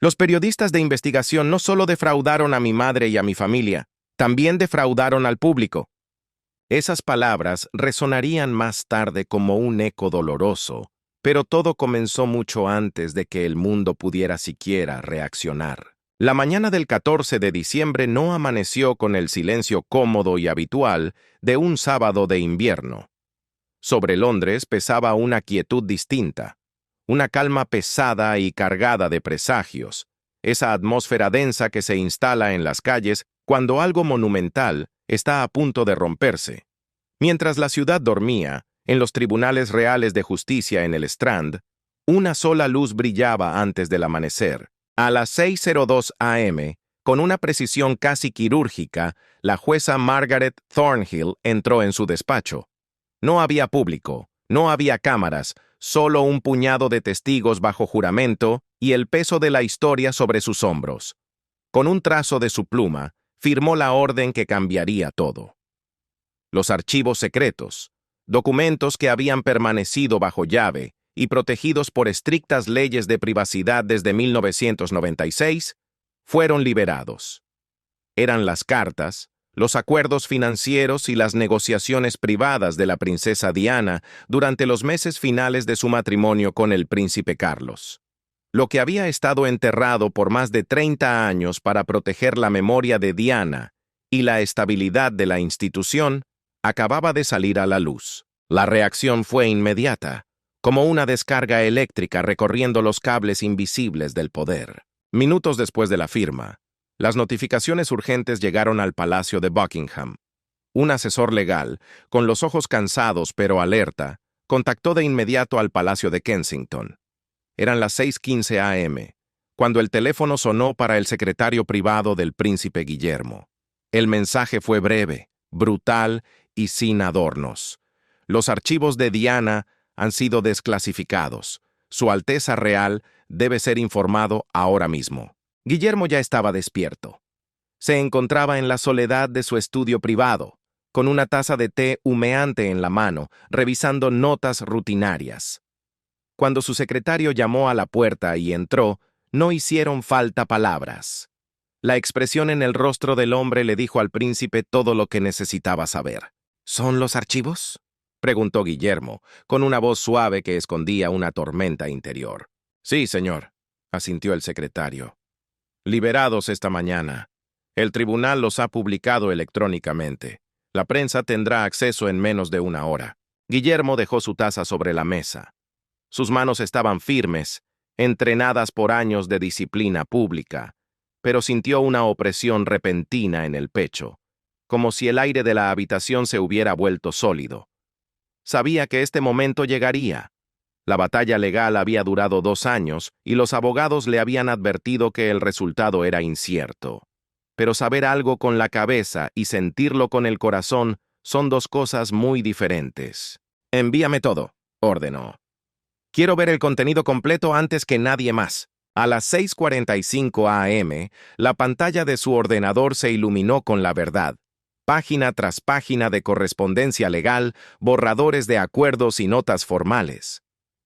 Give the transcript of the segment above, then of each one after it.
Los periodistas de investigación no solo defraudaron a mi madre y a mi familia, también defraudaron al público. Esas palabras resonarían más tarde como un eco doloroso, pero todo comenzó mucho antes de que el mundo pudiera siquiera reaccionar. La mañana del 14 de diciembre no amaneció con el silencio cómodo y habitual de un sábado de invierno. Sobre Londres pesaba una quietud distinta, una calma pesada y cargada de presagios, esa atmósfera densa que se instala en las calles cuando algo monumental está a punto de romperse. Mientras la ciudad dormía, en los tribunales reales de justicia en el Strand, una sola luz brillaba antes del amanecer. A las 6:02 a.m., con una precisión casi quirúrgica, la jueza Margaret Thornhill entró en su despacho. No había público, no había cámaras, solo un puñado de testigos bajo juramento y el peso de la historia sobre sus hombros. Con un trazo de su pluma, firmó la orden que cambiaría todo. Los archivos secretos, documentos que habían permanecido bajo llave y protegidos por estrictas leyes de privacidad desde 1996, fueron liberados. Eran las cartas, los acuerdos financieros y las negociaciones privadas de la princesa Diana durante los meses finales de su matrimonio con el príncipe Carlos. Lo que había estado enterrado por más de 30 años para proteger la memoria de Diana y la estabilidad de la institución, acababa de salir a la luz. La reacción fue inmediata, como una descarga eléctrica recorriendo los cables invisibles del poder. Minutos después de la firma, las notificaciones urgentes llegaron al Palacio de Buckingham. Un asesor legal, con los ojos cansados pero alerta, contactó de inmediato al Palacio de Kensington. Eran las 6:15 a.m., cuando el teléfono sonó para el secretario privado del príncipe Guillermo. El mensaje fue breve, brutal y sin adornos. Los archivos de Diana han sido desclasificados. Su Alteza Real debe ser informado ahora mismo. Guillermo ya estaba despierto. Se encontraba en la soledad de su estudio privado, con una taza de té humeante en la mano, revisando notas rutinarias. Cuando su secretario llamó a la puerta y entró, no hicieron falta palabras. La expresión en el rostro del hombre le dijo al príncipe todo lo que necesitaba saber. ¿Son los archivos?, preguntó Guillermo, con una voz suave que escondía una tormenta interior. Sí, señor, asintió el secretario. Liberados esta mañana. El tribunal los ha publicado electrónicamente. La prensa tendrá acceso en menos de una hora. Guillermo dejó su taza sobre la mesa. Sus manos estaban firmes, entrenadas por años de disciplina pública, pero sintió una opresión repentina en el pecho, como si el aire de la habitación se hubiera vuelto sólido. Sabía que este momento llegaría. La batalla legal había durado 2 años y los abogados le habían advertido que el resultado era incierto. Pero saber algo con la cabeza y sentirlo con el corazón son 2 cosas muy diferentes. Envíame todo, ordenó. Quiero ver el contenido completo antes que nadie más. A las 6:45 a.m., la pantalla de su ordenador se iluminó con la verdad. Página tras página de correspondencia legal, borradores de acuerdos y notas formales.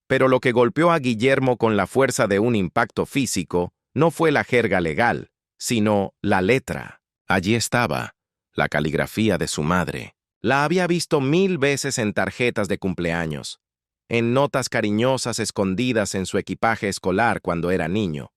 Pero lo que golpeó a Guillermo con la fuerza de un impacto físico no fue la jerga legal, sino la letra. Allí estaba, la caligrafía de su madre. La había visto 1000 veces en tarjetas de cumpleaños, en notas cariñosas escondidas en su equipaje escolar cuando era niño.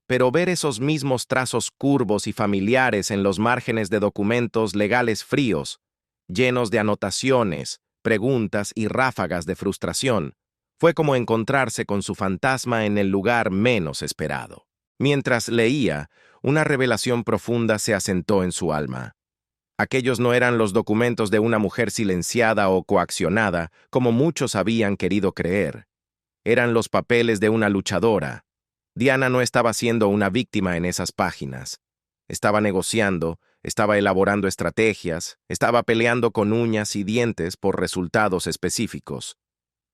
Pero ver esos mismos trazos curvos y familiares en los márgenes de documentos legales fríos, llenos de anotaciones, preguntas y ráfagas de frustración, fue como encontrarse con su fantasma en el lugar menos esperado. Mientras leía, una revelación profunda se asentó en su alma. Aquellos no eran los documentos de una mujer silenciada o coaccionada, como muchos habían querido creer. Eran los papeles de una luchadora. Diana no estaba siendo una víctima en esas páginas. Estaba negociando, estaba elaborando estrategias, estaba peleando con uñas y dientes por resultados específicos.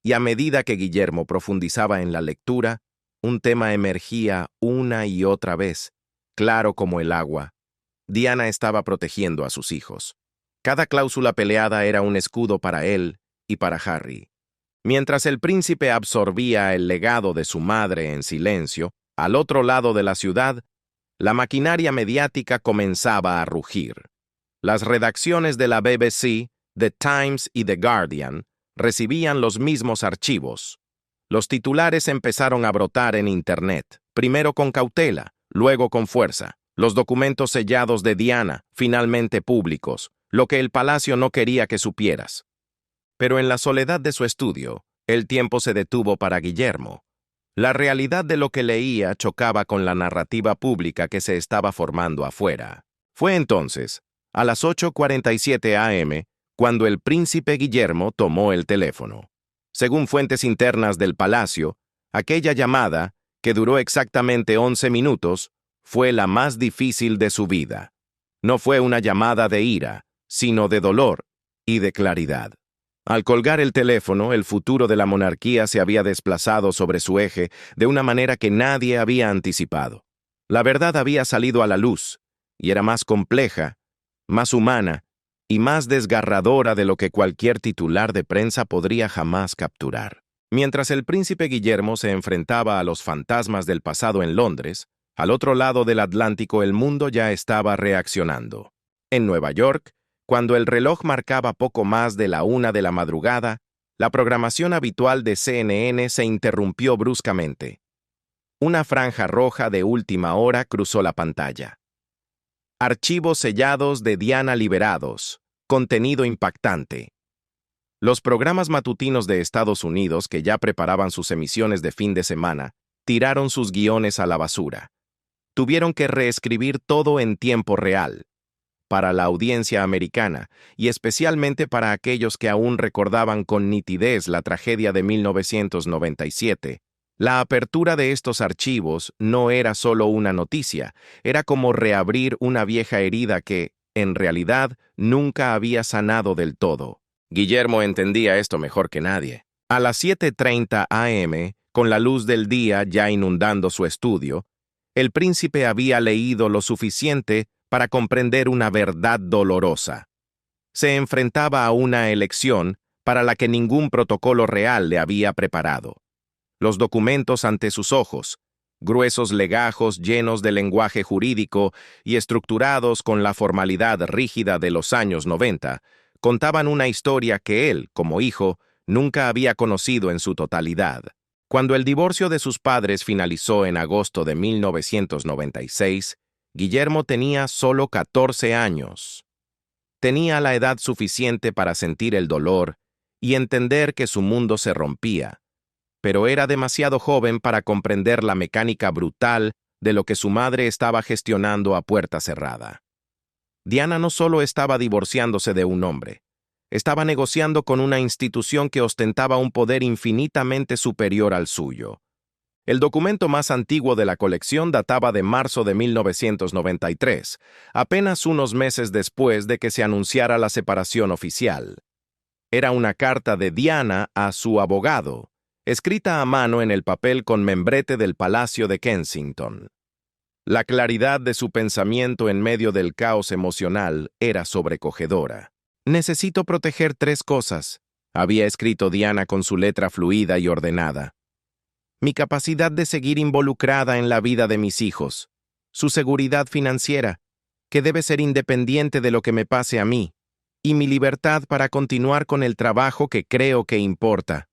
Y a medida que Guillermo profundizaba en la lectura, un tema emergía una y otra vez, claro como el agua. Diana estaba protegiendo a sus hijos. Cada cláusula peleada era un escudo para él y para Harry. Mientras el príncipe absorbía el legado de su madre en silencio, Al otro lado de la ciudad, la maquinaria mediática comenzaba a rugir. Las redacciones de la BBC, The Times y The Guardian recibían los mismos archivos. Los titulares empezaron a brotar en Internet, primero con cautela, luego con fuerza. Los documentos sellados de Diana, finalmente públicos, lo que el palacio no quería que supieras. Pero en la soledad de su estudio, el tiempo se detuvo para Guillermo. La realidad de lo que leía chocaba con la narrativa pública que se estaba formando afuera. Fue entonces, a las 8:47 a.m., cuando el príncipe Guillermo tomó el teléfono. Según fuentes internas del palacio, aquella llamada, que duró exactamente 11 minutos, fue la más difícil de su vida. No fue una llamada de ira, sino de dolor y de claridad. Al colgar el teléfono, el futuro de la monarquía se había desplazado sobre su eje de una manera que nadie había anticipado. La verdad había salido a la luz, y era más compleja, más humana y más desgarradora de lo que cualquier titular de prensa podría jamás capturar. Mientras el príncipe Guillermo se enfrentaba a los fantasmas del pasado en Londres, al otro lado del Atlántico el mundo ya estaba reaccionando. En Nueva York, cuando el reloj marcaba poco más de la 1 de la madrugada, la programación habitual de CNN se interrumpió bruscamente. Una franja roja de última hora cruzó la pantalla. Archivos sellados de Diana liberados. Contenido impactante. Los programas matutinos de Estados Unidos, que ya preparaban sus emisiones de fin de semana, tiraron sus guiones a la basura. Tuvieron que reescribir todo en tiempo real. Para la audiencia americana, y especialmente para aquellos que aún recordaban con nitidez la tragedia de 1997, la apertura de estos archivos no era solo una noticia, era como reabrir una vieja herida que, en realidad, nunca había sanado del todo. Guillermo entendía esto mejor que nadie. A las 7:30 a.m., con la luz del día ya inundando su estudio, el príncipe había leído lo suficiente para comprender una verdad dolorosa. Se enfrentaba a una elección para la que ningún protocolo real le había preparado. Los documentos ante sus ojos, gruesos legajos llenos de lenguaje jurídico y estructurados con la formalidad rígida de los años 90, contaban una historia que él, como hijo, nunca había conocido en su totalidad. Cuando el divorcio de sus padres finalizó en agosto de 1996, Guillermo tenía solo 14 años. Tenía la edad suficiente para sentir el dolor y entender que su mundo se rompía, pero era demasiado joven para comprender la mecánica brutal de lo que su madre estaba gestionando a puerta cerrada. Diana no solo estaba divorciándose de un hombre, estaba negociando con una institución que ostentaba un poder infinitamente superior al suyo. El documento más antiguo de la colección databa de marzo de 1993, apenas unos meses después de que se anunciara la separación oficial. Era una carta de Diana a su abogado, escrita a mano en el papel con membrete del Palacio de Kensington. La claridad de su pensamiento en medio del caos emocional era sobrecogedora. «Necesito proteger 3 cosas», había escrito Diana con su letra fluida y ordenada. «Mi capacidad de seguir involucrada en la vida de mis hijos, su seguridad financiera, que debe ser independiente de lo que me pase a mí, y mi libertad para continuar con el trabajo que creo que importa».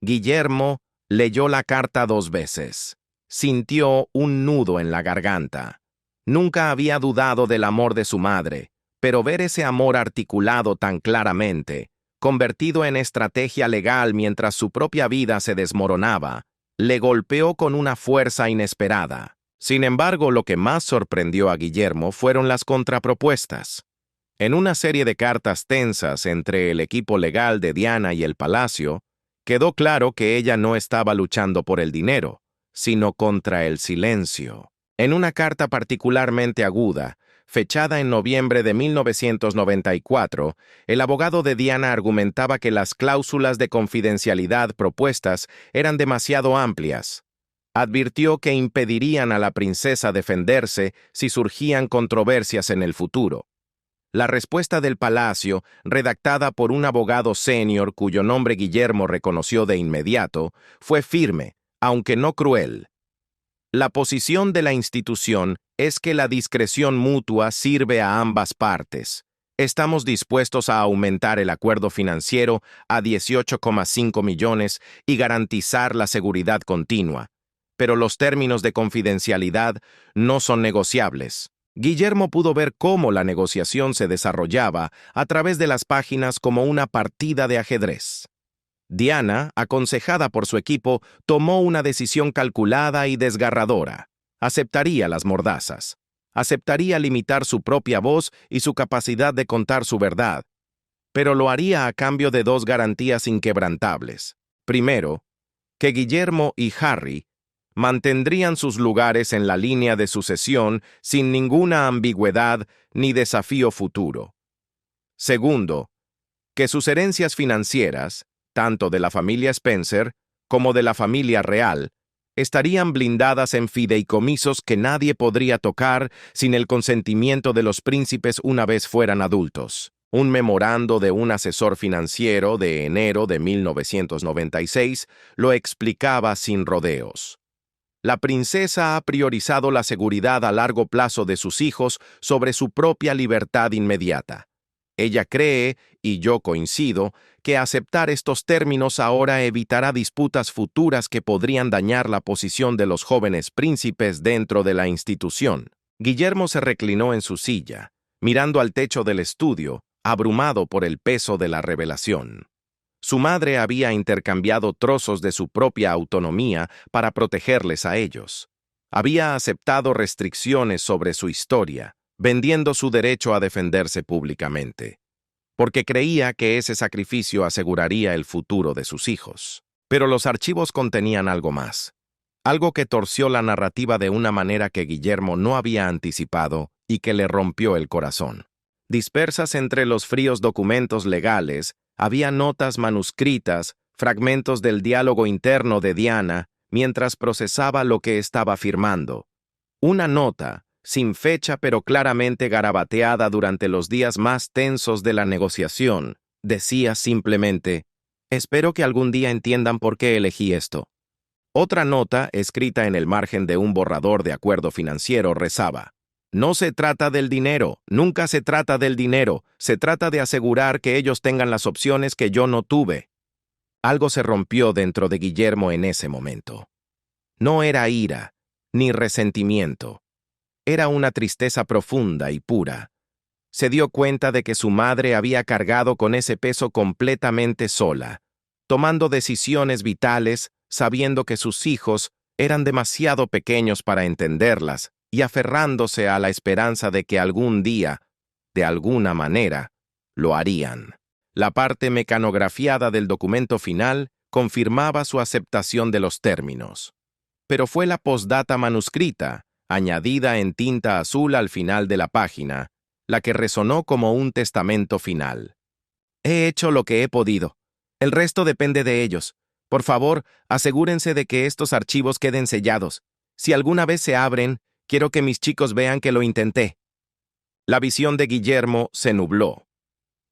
Guillermo leyó la carta 2 veces. Sintió un nudo en la garganta. Nunca había dudado del amor de su madre, pero ver ese amor articulado tan claramente, convertido en estrategia legal mientras su propia vida se desmoronaba, le golpeó con una fuerza inesperada. Sin embargo, lo que más sorprendió a Guillermo fueron las contrapropuestas. En una serie de cartas tensas entre el equipo legal de Diana y el palacio, quedó claro que ella no estaba luchando por el dinero, sino contra el silencio. En una carta particularmente aguda, fechada en noviembre de 1994, el abogado de Diana argumentaba que las cláusulas de confidencialidad propuestas eran demasiado amplias. Advirtió que impedirían a la princesa defenderse si surgían controversias en el futuro. La respuesta del palacio, redactada por un abogado senior cuyo nombre Guillermo reconoció de inmediato, fue firme, aunque no cruel. La posición de la institución es que la discreción mutua sirve a ambas partes. Estamos dispuestos a aumentar el acuerdo financiero a 18,5 millones y garantizar la seguridad continua, pero los términos de confidencialidad no son negociables. Guillermo pudo ver cómo la negociación se desarrollaba a través de las páginas como una partida de ajedrez. Diana, aconsejada por su equipo, tomó una decisión calculada y desgarradora. Aceptaría las mordazas. Aceptaría limitar su propia voz y su capacidad de contar su verdad. Pero lo haría a cambio de dos garantías inquebrantables. Primero, que Guillermo y Harry mantendrían sus lugares en la línea de sucesión sin ninguna ambigüedad ni desafío futuro. Segundo, que sus herencias financieras, tanto de la familia Spencer como de la familia real, estarían blindadas en fideicomisos que nadie podría tocar sin el consentimiento de los príncipes una vez fueran adultos. Un memorando de un asesor financiero de enero de 1996 lo explicaba sin rodeos. La princesa ha priorizado la seguridad a largo plazo de sus hijos sobre su propia libertad inmediata. Ella cree, y yo coincido, que aceptar estos términos ahora evitará disputas futuras que podrían dañar la posición de los jóvenes príncipes dentro de la institución. Guillermo se reclinó en su silla, mirando al techo del estudio, abrumado por el peso de la revelación. Su madre había intercambiado trozos de su propia autonomía para protegerles a ellos. Había aceptado restricciones sobre su historia, vendiendo su derecho a defenderse públicamente, porque creía que ese sacrificio aseguraría el futuro de sus hijos. Pero los archivos contenían algo más, algo que torció la narrativa de una manera que Guillermo no había anticipado y que le rompió el corazón. Dispersas entre los fríos documentos legales, había notas manuscritas, fragmentos del diálogo interno de Diana, mientras procesaba lo que estaba firmando. Una nota, sin fecha pero claramente garabateada durante los días más tensos de la negociación, decía simplemente: «Espero que algún día entiendan por qué elegí esto». Otra nota, escrita en el margen de un borrador de acuerdo financiero, rezaba: «No se trata del dinero, nunca se trata del dinero, se trata de asegurar que ellos tengan las opciones que yo no tuve». Algo se rompió dentro de Guillermo en ese momento. No era ira, ni resentimiento. Era una tristeza profunda y pura. Se dio cuenta de que su madre había cargado con ese peso completamente sola, tomando decisiones vitales, sabiendo que sus hijos eran demasiado pequeños para entenderlas, y aferrándose a la esperanza de que algún día, de alguna manera, lo harían. La parte mecanografiada del documento final confirmaba su aceptación de los términos. Pero fue la postdata manuscrita, añadida en tinta azul al final de la página, la que resonó como un testamento final. «He hecho lo que he podido. El resto depende de ellos. Por favor, asegúrense de que estos archivos queden sellados. Si alguna vez se abren, quiero que mis chicos vean que lo intenté». La visión de Guillermo se nubló.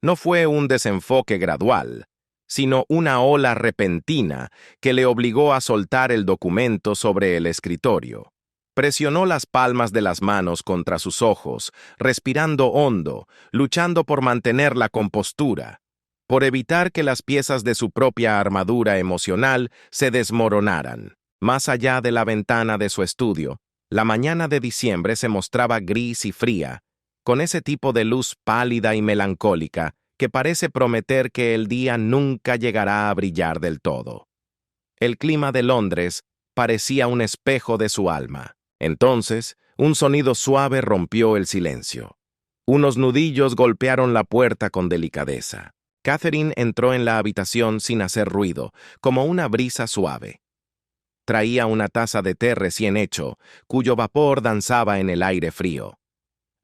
No fue un desenfoque gradual, sino una ola repentina que le obligó a soltar el documento sobre el escritorio. Presionó las palmas de las manos contra sus ojos, respirando hondo, luchando por mantener la compostura, por evitar que las piezas de su propia armadura emocional se desmoronaran. Más allá de la ventana de su estudio, la mañana de diciembre se mostraba gris y fría, con ese tipo de luz pálida y melancólica que parece prometer que el día nunca llegará a brillar del todo. El clima de Londres parecía un espejo de su alma. Entonces, un sonido suave rompió el silencio. Unos nudillos golpearon la puerta con delicadeza. Catherine entró en la habitación sin hacer ruido, como una brisa suave. Traía una taza de té recién hecho, cuyo vapor danzaba en el aire frío.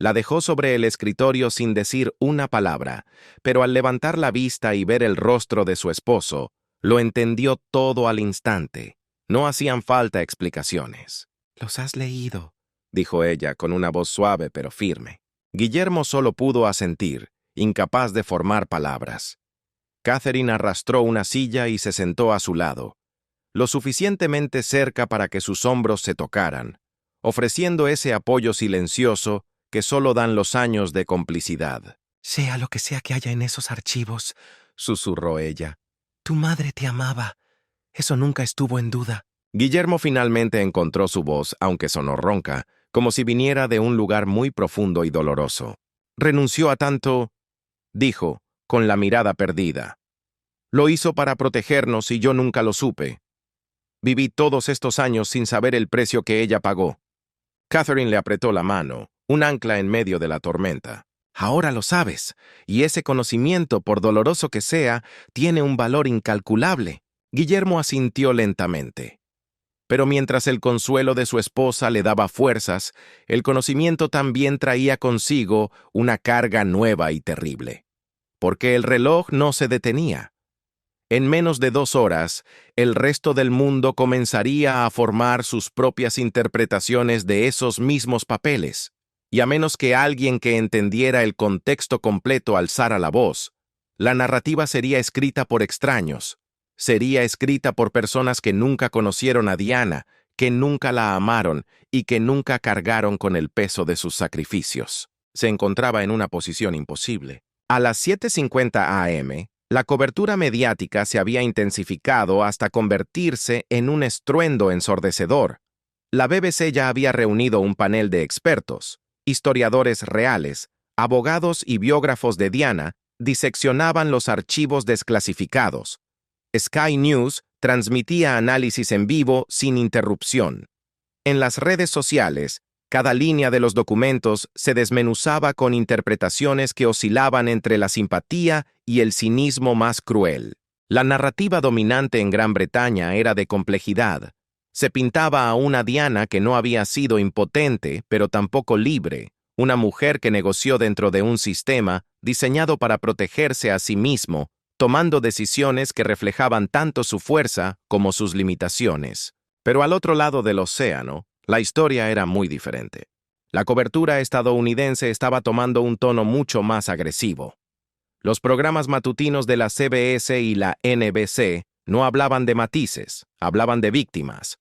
La dejó sobre el escritorio sin decir una palabra, pero al levantar la vista y ver el rostro de su esposo, lo entendió todo al instante. No hacían falta explicaciones. «Los has leído», dijo ella con una voz suave pero firme. Guillermo solo pudo asentir, incapaz de formar palabras. Catherine arrastró una silla y se sentó a su lado. lo suficientemente cerca para que sus hombros se tocaran, ofreciendo ese apoyo silencioso que solo dan los años de complicidad. Sea lo que sea que haya en esos archivos, Susurró ella. tu madre te amaba. Eso nunca estuvo en duda. Guillermo finalmente encontró su voz, aunque sonó ronca, como si viniera de un lugar muy profundo y doloroso. Renunció a tanto, dijo, con la mirada perdida. Lo hizo para protegernos y yo nunca lo supe. Viví todos estos años sin saber el precio que ella pagó. Catherine le apretó la mano, un ancla en medio de la tormenta. Ahora lo sabes, y ese conocimiento, por doloroso que sea, tiene un valor incalculable. Guillermo asintió lentamente. Pero mientras el consuelo de su esposa le daba fuerzas, el conocimiento también traía consigo una carga nueva y terrible. Porque el reloj no se detenía. En menos de 2 horas, el resto del mundo comenzaría a formar sus propias interpretaciones de esos mismos papeles, y a menos que alguien que entendiera el contexto completo alzara la voz, la narrativa sería escrita por extraños, sería escrita por personas que nunca conocieron a Diana, que nunca la amaron y que nunca cargaron con el peso de sus sacrificios. Se encontraba en una posición imposible. A las 7:50 a.m., la cobertura mediática se había intensificado hasta convertirse en un estruendo ensordecedor. La BBC ya había reunido un panel de expertos, historiadores reales, abogados y biógrafos de Diana, diseccionaban los archivos desclasificados. Sky News transmitía análisis en vivo sin interrupción. En las redes sociales, cada línea de los documentos se desmenuzaba con interpretaciones que oscilaban entre la simpatía y el cinismo más cruel. La narrativa dominante en Gran Bretaña era de complejidad. Se pintaba a una Diana que no había sido impotente, pero tampoco libre, una mujer que negoció dentro de un sistema diseñado para protegerse a sí mismo, tomando decisiones que reflejaban tanto su fuerza como sus limitaciones. Pero al otro lado del océano, la historia era muy diferente. La cobertura estadounidense estaba tomando un tono mucho más agresivo. Los programas matutinos de la CBS y la NBC no hablaban de matices, hablaban de víctimas.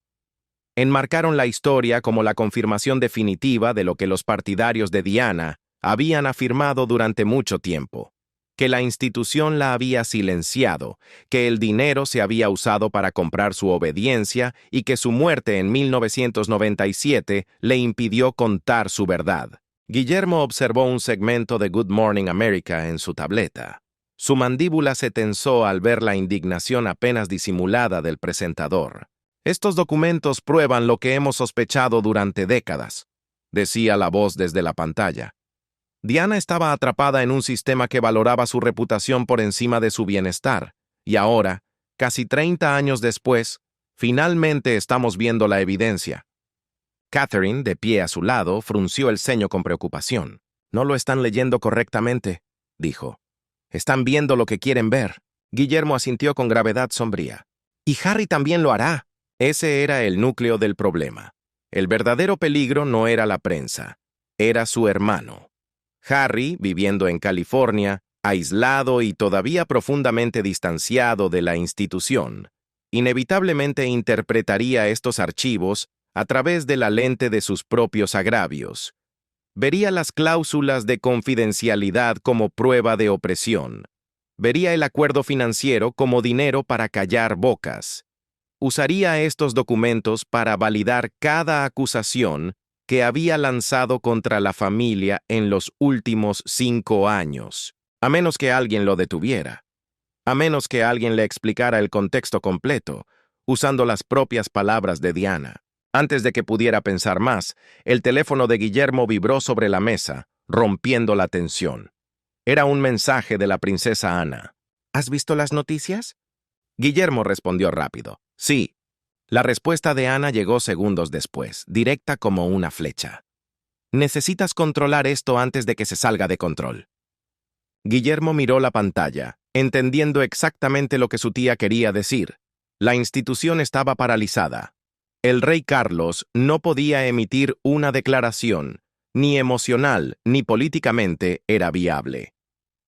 Enmarcaron la historia como la confirmación definitiva de lo que los partidarios de Diana habían afirmado durante mucho tiempo, que la institución la había silenciado, que el dinero se había usado para comprar su obediencia y que su muerte en 1997 le impidió contar su verdad. Guillermo observó un segmento de Good Morning America en su tableta. Su mandíbula se tensó al ver la indignación apenas disimulada del presentador. Estos documentos prueban lo que hemos sospechado durante décadas, decía la voz desde la pantalla. Diana estaba atrapada en un sistema que valoraba su reputación por encima de su bienestar, y ahora, casi 30 años después, finalmente estamos viendo la evidencia. Catherine, de pie a su lado, frunció el ceño con preocupación. No lo están leyendo correctamente, dijo. Están viendo lo que quieren ver. Guillermo asintió con gravedad sombría. Y Harry también lo hará. Ese era el núcleo del problema. El verdadero peligro no era la prensa, era su hermano. Harry, viviendo en California, aislado y todavía profundamente distanciado de la institución, inevitablemente interpretaría estos archivos a través de la lente de sus propios agravios. Vería las cláusulas de confidencialidad como prueba de opresión. Vería el acuerdo financiero como dinero para callar bocas. Usaría estos documentos para validar cada acusación que había lanzado contra la familia en los últimos 5 años, a menos que alguien lo detuviera, a menos que alguien le explicara el contexto completo, usando las propias palabras de Diana. Antes de que pudiera pensar más, el teléfono de Guillermo vibró sobre la mesa, rompiendo la tensión. Era un mensaje de la princesa Ana. ¿Has visto las noticias? Guillermo respondió rápido. Sí. La respuesta de Ana llegó segundos después, directa como una flecha. Necesitas controlar esto antes de que se salga de control. Guillermo miró la pantalla, entendiendo exactamente lo que su tía quería decir. La institución estaba paralizada. El rey Carlos no podía emitir una declaración, ni emocional ni políticamente era viable.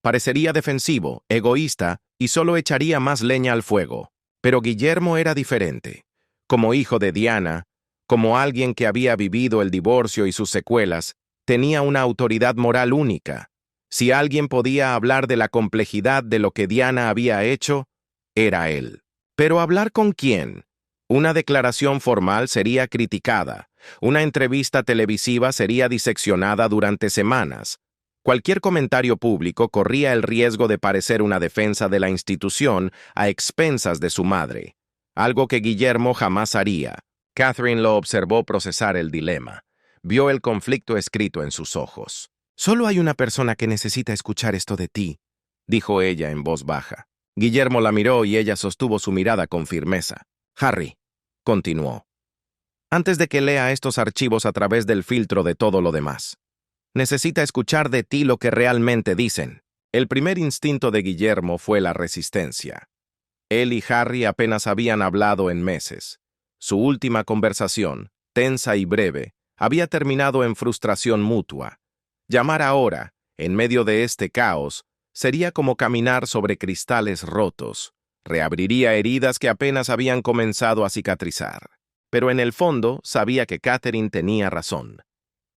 Parecería defensivo, egoísta y solo echaría más leña al fuego. Pero Guillermo era diferente. Como hijo de Diana, como alguien que había vivido el divorcio y sus secuelas, tenía una autoridad moral única. Si alguien podía hablar de la complejidad de lo que Diana había hecho, era él. ¿Pero hablar con quién? Una declaración formal sería criticada. Una entrevista televisiva sería diseccionada durante semanas. Cualquier comentario público corría el riesgo de parecer una defensa de la institución a expensas de su madre, algo que Guillermo jamás haría. Catherine lo observó procesar el dilema. Vio el conflicto escrito en sus ojos. «Solo hay una persona que necesita escuchar esto de ti», dijo ella en voz baja. Guillermo la miró y ella sostuvo su mirada con firmeza. «Harry», continuó, «antes de que lea estos archivos a través del filtro de todo lo demás, necesita escuchar de ti lo que realmente dicen». El primer instinto de Guillermo fue la resistencia. Él y Harry apenas habían hablado en meses. Su última conversación, tensa y breve, había terminado en frustración mutua. Llamar ahora, en medio de este caos, sería como caminar sobre cristales rotos. Reabriría heridas que apenas habían comenzado a cicatrizar. Pero en el fondo sabía que Catherine tenía razón.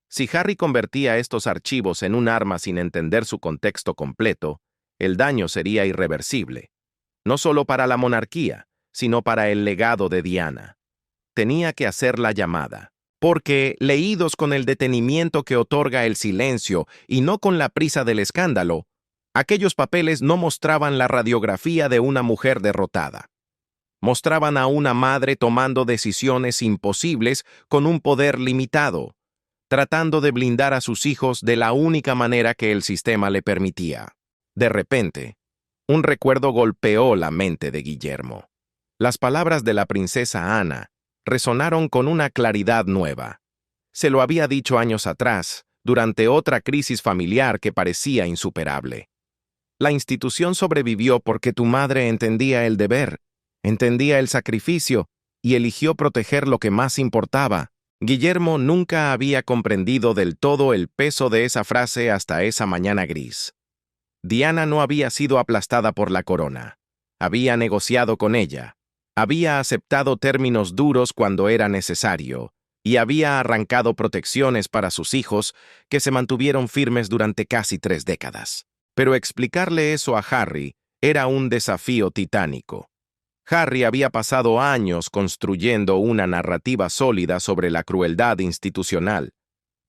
Si Harry convertía estos archivos en un arma sin entender su contexto completo, el daño sería irreversible. No solo para la monarquía, sino para el legado de Diana. Tenía que hacer la llamada, porque, leídos con el detenimiento que otorga el silencio y no con la prisa del escándalo, aquellos papeles no mostraban la radiografía de una mujer derrotada. Mostraban a una madre tomando decisiones imposibles con un poder limitado, tratando de blindar a sus hijos de la única manera que el sistema le permitía. De repente, un recuerdo golpeó la mente de Guillermo. Las palabras de la princesa Ana resonaron con una claridad nueva. Se lo había dicho años atrás, durante otra crisis familiar que parecía insuperable. La institución sobrevivió porque tu madre entendía el deber, entendía el sacrificio y eligió proteger lo que más importaba. Guillermo nunca había comprendido del todo el peso de esa frase hasta esa mañana gris. Diana no había sido aplastada por la corona. Había negociado con ella. Había aceptado términos duros cuando era necesario, y había arrancado protecciones para sus hijos que se mantuvieron firmes durante casi 3 décadas. Pero explicarle eso a Harry era un desafío titánico. Harry había pasado años construyendo una narrativa sólida sobre la crueldad institucional.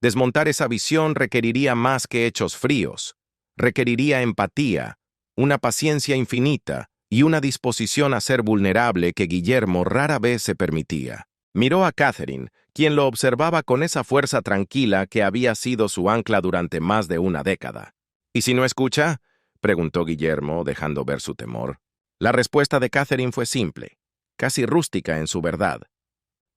Desmontar esa visión requeriría más que hechos fríos. Requeriría empatía, una paciencia infinita y una disposición a ser vulnerable que Guillermo rara vez se permitía. Miró a Catherine, quien lo observaba con esa fuerza tranquila que había sido su ancla durante más de una década. «¿Y si no escucha?», preguntó Guillermo, dejando ver su temor. La respuesta de Catherine fue simple, casi rústica en su verdad.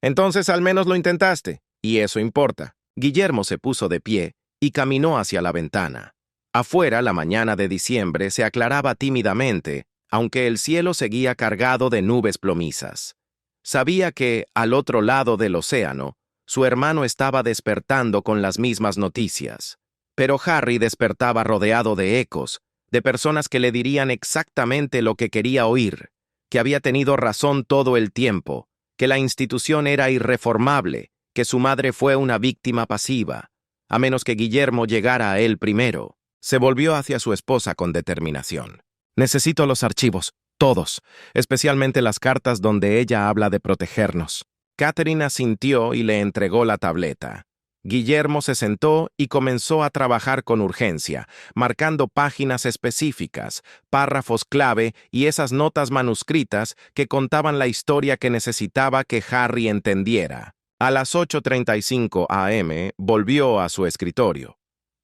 «Entonces al menos lo intentaste, y eso importa». Guillermo se puso de pie y caminó hacia la ventana. Afuera, la mañana de diciembre se aclaraba tímidamente, aunque el cielo seguía cargado de nubes plomizas. Sabía que, al otro lado del océano, su hermano estaba despertando con las mismas noticias. Pero Harry despertaba rodeado de ecos, de personas que le dirían exactamente lo que quería oír, que había tenido razón todo el tiempo, que la institución era irreformable, que su madre fue una víctima pasiva, a menos que Guillermo llegara a él primero. Se volvió hacia su esposa con determinación. «Necesito los archivos, todos, especialmente las cartas donde ella habla de protegernos». Catherine asintió y le entregó la tableta. Guillermo se sentó y comenzó a trabajar con urgencia, marcando páginas específicas, párrafos clave y esas notas manuscritas que contaban la historia que necesitaba que Harry entendiera. A las 8:35 am volvió a su escritorio.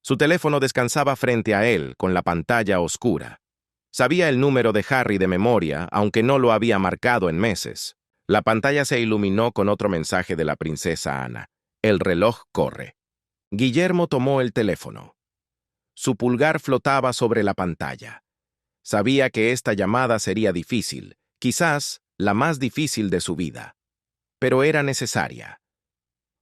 Su teléfono descansaba frente a él, con la pantalla oscura. Sabía el número de Harry de memoria, aunque no lo había marcado en meses. La pantalla se iluminó con otro mensaje de la princesa Ana. «El reloj corre». Guillermo tomó el teléfono. Su pulgar flotaba sobre la pantalla. Sabía que esta llamada sería difícil, quizás la más difícil de su vida. Pero era necesaria.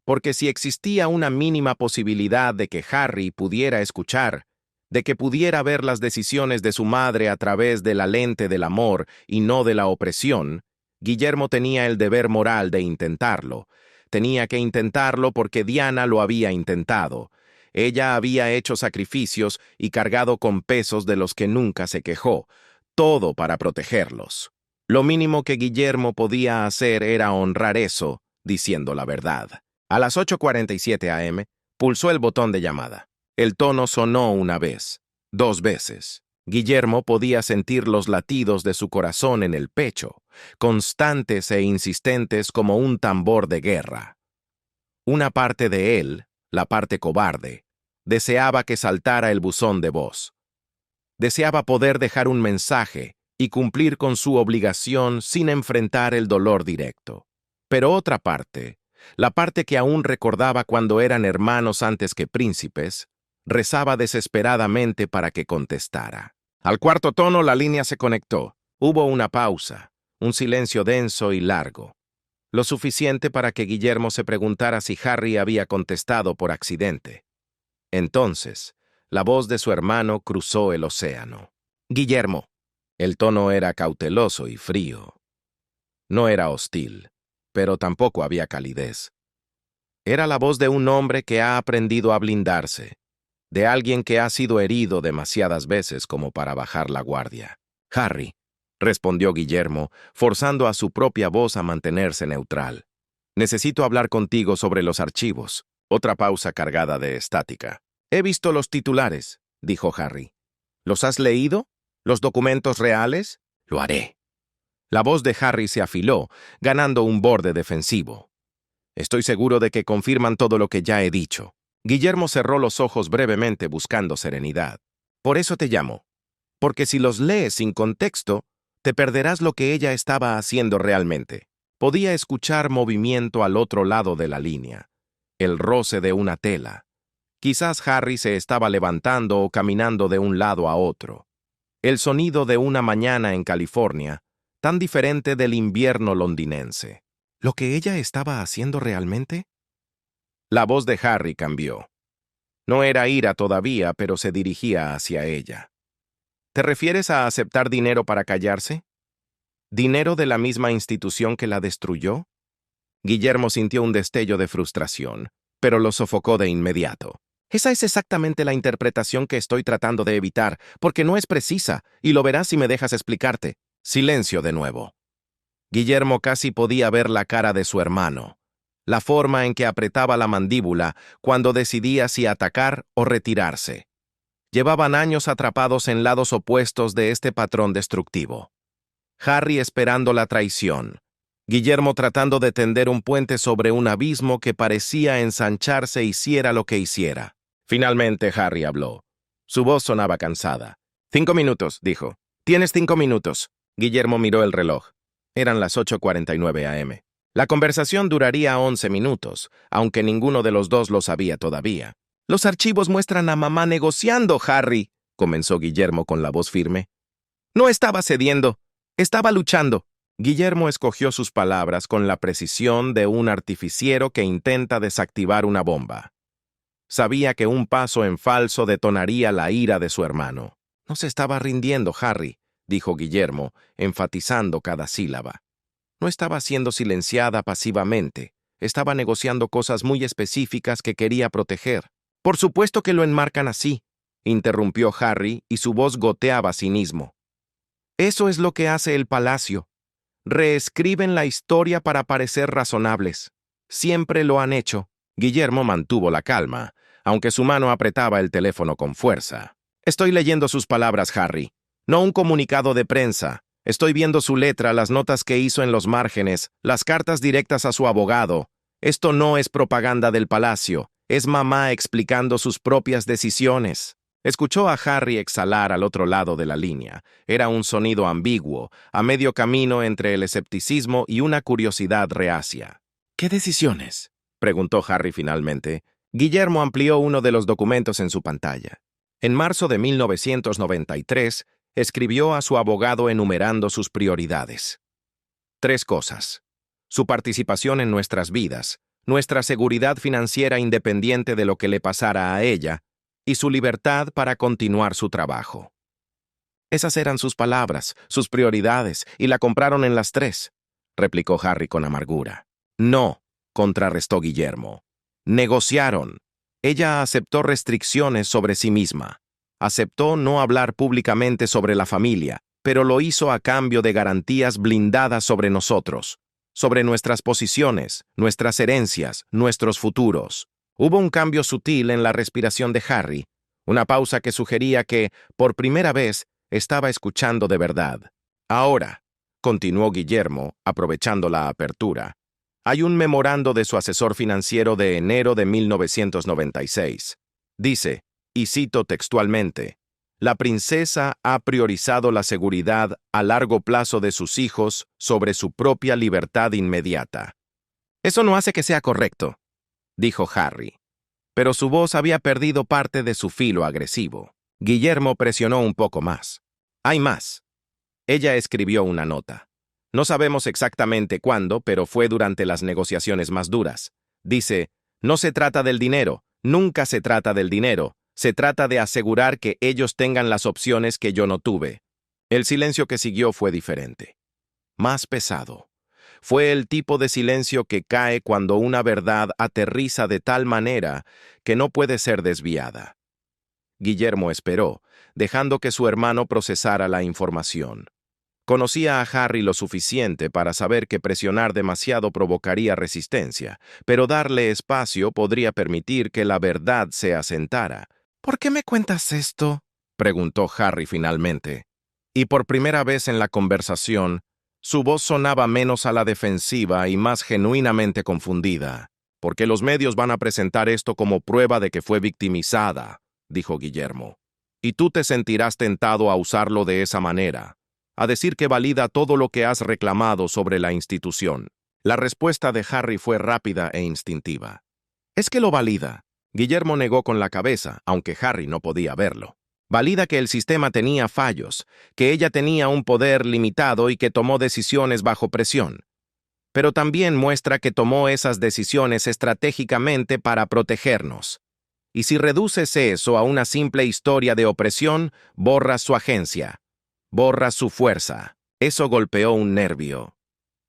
Porque si existía una mínima posibilidad de que Harry pudiera escuchar, de que pudiera ver las decisiones de su madre a través de la lente del amor y no de la opresión, Guillermo tenía el deber moral de intentarlo. Tenía que intentarlo porque Diana lo había intentado. Ella había hecho sacrificios y cargado con pesos de los que nunca se quejó, todo para protegerlos. Lo mínimo que Guillermo podía hacer era honrar eso, diciendo la verdad. A las 8:47 a.m., pulsó el botón de llamada. El tono sonó una vez, 2 veces. Guillermo podía sentir los latidos de su corazón en el pecho, constantes e insistentes como un tambor de guerra. Una parte de él, la parte cobarde, deseaba que saltara el buzón de voz. Deseaba poder dejar un mensaje y cumplir con su obligación sin enfrentar el dolor directo. Pero otra parte, la parte que aún recordaba cuando eran hermanos antes que príncipes, rezaba desesperadamente para que contestara. Al cuarto tono la línea se conectó. Hubo una pausa, un silencio denso y largo. Lo suficiente para que Guillermo se preguntara si Harry había contestado por accidente. Entonces, la voz de su hermano cruzó el océano. Guillermo. El tono era cauteloso y frío. No era hostil, pero tampoco había calidez. Era la voz de un hombre que ha aprendido a blindarse, de alguien que ha sido herido demasiadas veces como para bajar la guardia. Harry, respondió Guillermo, forzando a su propia voz a mantenerse neutral. Necesito hablar contigo sobre los archivos. Otra pausa cargada de estática. He visto los titulares, dijo Harry. ¿Los has leído? ¿Los documentos reales? Lo haré. La voz de Harry se afiló, ganando un borde defensivo. Estoy seguro de que confirman todo lo que ya he dicho. Guillermo cerró los ojos brevemente buscando serenidad. Por eso te llamo. Porque si los lees sin contexto, te perderás lo que ella estaba haciendo realmente. Podía escuchar movimiento al otro lado de la línea. El roce de una tela. Quizás Harry se estaba levantando o caminando de un lado a otro. El sonido de una mañana en California, tan diferente del invierno londinense. ¿Lo que ella estaba haciendo realmente? La voz de Harry cambió. No era ira todavía, pero se dirigía hacia ella. ¿Te refieres a aceptar dinero para callarse? ¿Dinero de la misma institución que la destruyó? Guillermo sintió un destello de frustración, pero lo sofocó de inmediato. Esa es exactamente la interpretación que estoy tratando de evitar, porque no es precisa, y lo verás si me dejas explicarte. Silencio de nuevo. Guillermo casi podía ver la cara de su hermano, la forma en que apretaba la mandíbula cuando decidía si atacar o retirarse. Llevaban años atrapados en lados opuestos de este patrón destructivo. Harry esperando la traición. Guillermo tratando de tender un puente sobre un abismo que parecía ensancharse hiciera lo que hiciera. Finalmente Harry habló. Su voz sonaba cansada. 5 minutos, dijo. Tienes 5 minutos. Guillermo miró el reloj. Eran las 8:49 a.m. La conversación duraría 11 minutos, aunque ninguno de los dos lo sabía todavía. Los archivos muestran a mamá negociando, Harry, comenzó Guillermo con la voz firme. No estaba cediendo, estaba luchando. Guillermo escogió sus palabras con la precisión de un artificiero que intenta desactivar una bomba. Sabía que un paso en falso detonaría la ira de su hermano. No se estaba rindiendo, Harry, dijo Guillermo, enfatizando cada sílaba. No estaba siendo silenciada pasivamente. Estaba negociando cosas muy específicas que quería proteger. Por supuesto que lo enmarcan así, interrumpió Harry y su voz goteaba cinismo. Eso es lo que hace el palacio. Reescriben la historia para parecer razonables. Siempre lo han hecho. Guillermo mantuvo la calma, aunque su mano apretaba el teléfono con fuerza. Estoy leyendo sus palabras, Harry. No un comunicado de prensa. Estoy viendo su letra, las notas que hizo en los márgenes, las cartas directas a su abogado. Esto no es propaganda del palacio. Es mamá explicando sus propias decisiones. Escuchó a Harry exhalar al otro lado de la línea. Era un sonido ambiguo, a medio camino entre el escepticismo y una curiosidad reacia. ¿Qué decisiones?, preguntó Harry finalmente. Guillermo amplió uno de los documentos en su pantalla. En marzo de 1993, escribió a su abogado enumerando sus prioridades. 3 cosas. Su participación en nuestras vidas, nuestra seguridad financiera independiente de lo que le pasara a ella, y su libertad para continuar su trabajo. Esas eran sus palabras, sus prioridades, y la compraron en las 3. replicó Harry con amargura. No, contrarrestó Guillermo. Negociaron. Ella aceptó restricciones sobre sí misma. Aceptó no hablar públicamente sobre la familia, pero lo hizo a cambio de garantías blindadas sobre nosotros, sobre nuestras posiciones, nuestras herencias, nuestros futuros. Hubo un cambio sutil en la respiración de Harry, una pausa que sugería que, por primera vez, estaba escuchando de verdad. Ahora, continuó Guillermo, aprovechando la apertura, hay un memorando de su asesor financiero de enero de 1996. Dice, y cito textualmente, la princesa ha priorizado la seguridad a largo plazo de sus hijos sobre su propia libertad inmediata. Eso no hace que sea correcto, dijo Harry. Pero su voz había perdido parte de su filo agresivo. Guillermo presionó un poco más. Hay más. Ella escribió una nota. No sabemos exactamente cuándo, pero fue durante las negociaciones más duras. Dice, no se trata del dinero, nunca se trata del dinero, se trata de asegurar que ellos tengan las opciones que yo no tuve. El silencio que siguió fue diferente. Más pesado. Fue el tipo de silencio que cae cuando una verdad aterriza de tal manera que no puede ser desviada. Guillermo esperó, dejando que su hermano procesara la información. Conocía a Harry lo suficiente para saber que presionar demasiado provocaría resistencia, pero darle espacio podría permitir que la verdad se asentara. ¿Por qué me cuentas esto?, preguntó Harry finalmente. Y por primera vez en la conversación, su voz sonaba menos a la defensiva y más genuinamente confundida. «Porque los medios van a presentar esto como prueba de que fue victimizada», dijo Guillermo. «Y tú te sentirás tentado a usarlo de esa manera, a decir que valida todo lo que has reclamado sobre la institución». La respuesta de Harry fue rápida e instintiva. «¿Es que lo valida?». Guillermo negó con la cabeza, aunque Harry no podía verlo. «Valida que el sistema tenía fallos, que ella tenía un poder limitado y que tomó decisiones bajo presión. Pero también muestra que tomó esas decisiones estratégicamente para protegernos. Y si reduces eso a una simple historia de opresión, borras su agencia. Borra su fuerza». Eso golpeó un nervio.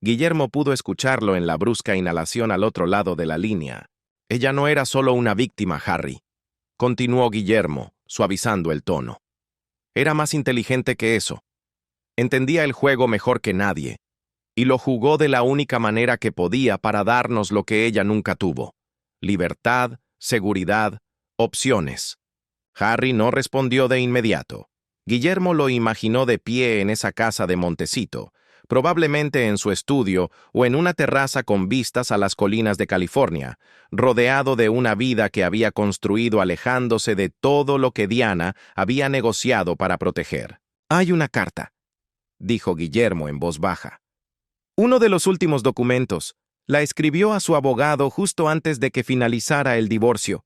Guillermo pudo escucharlo en la brusca inhalación al otro lado de la línea. «Ella no era solo una víctima, Harry», continuó Guillermo, suavizando el tono. «Era más inteligente que eso. Entendía el juego mejor que nadie, y lo jugó de la única manera que podía para darnos lo que ella nunca tuvo: libertad, seguridad, opciones». Harry no respondió de inmediato. Guillermo lo imaginó de pie en esa casa de Montecito, probablemente en su estudio o en una terraza con vistas a las colinas de California, rodeado de una vida que había construido alejándose de todo lo que Diana había negociado para proteger. «Hay una carta», dijo Guillermo en voz baja. «Uno de los últimos documentos. La escribió a su abogado justo antes de que finalizara el divorcio.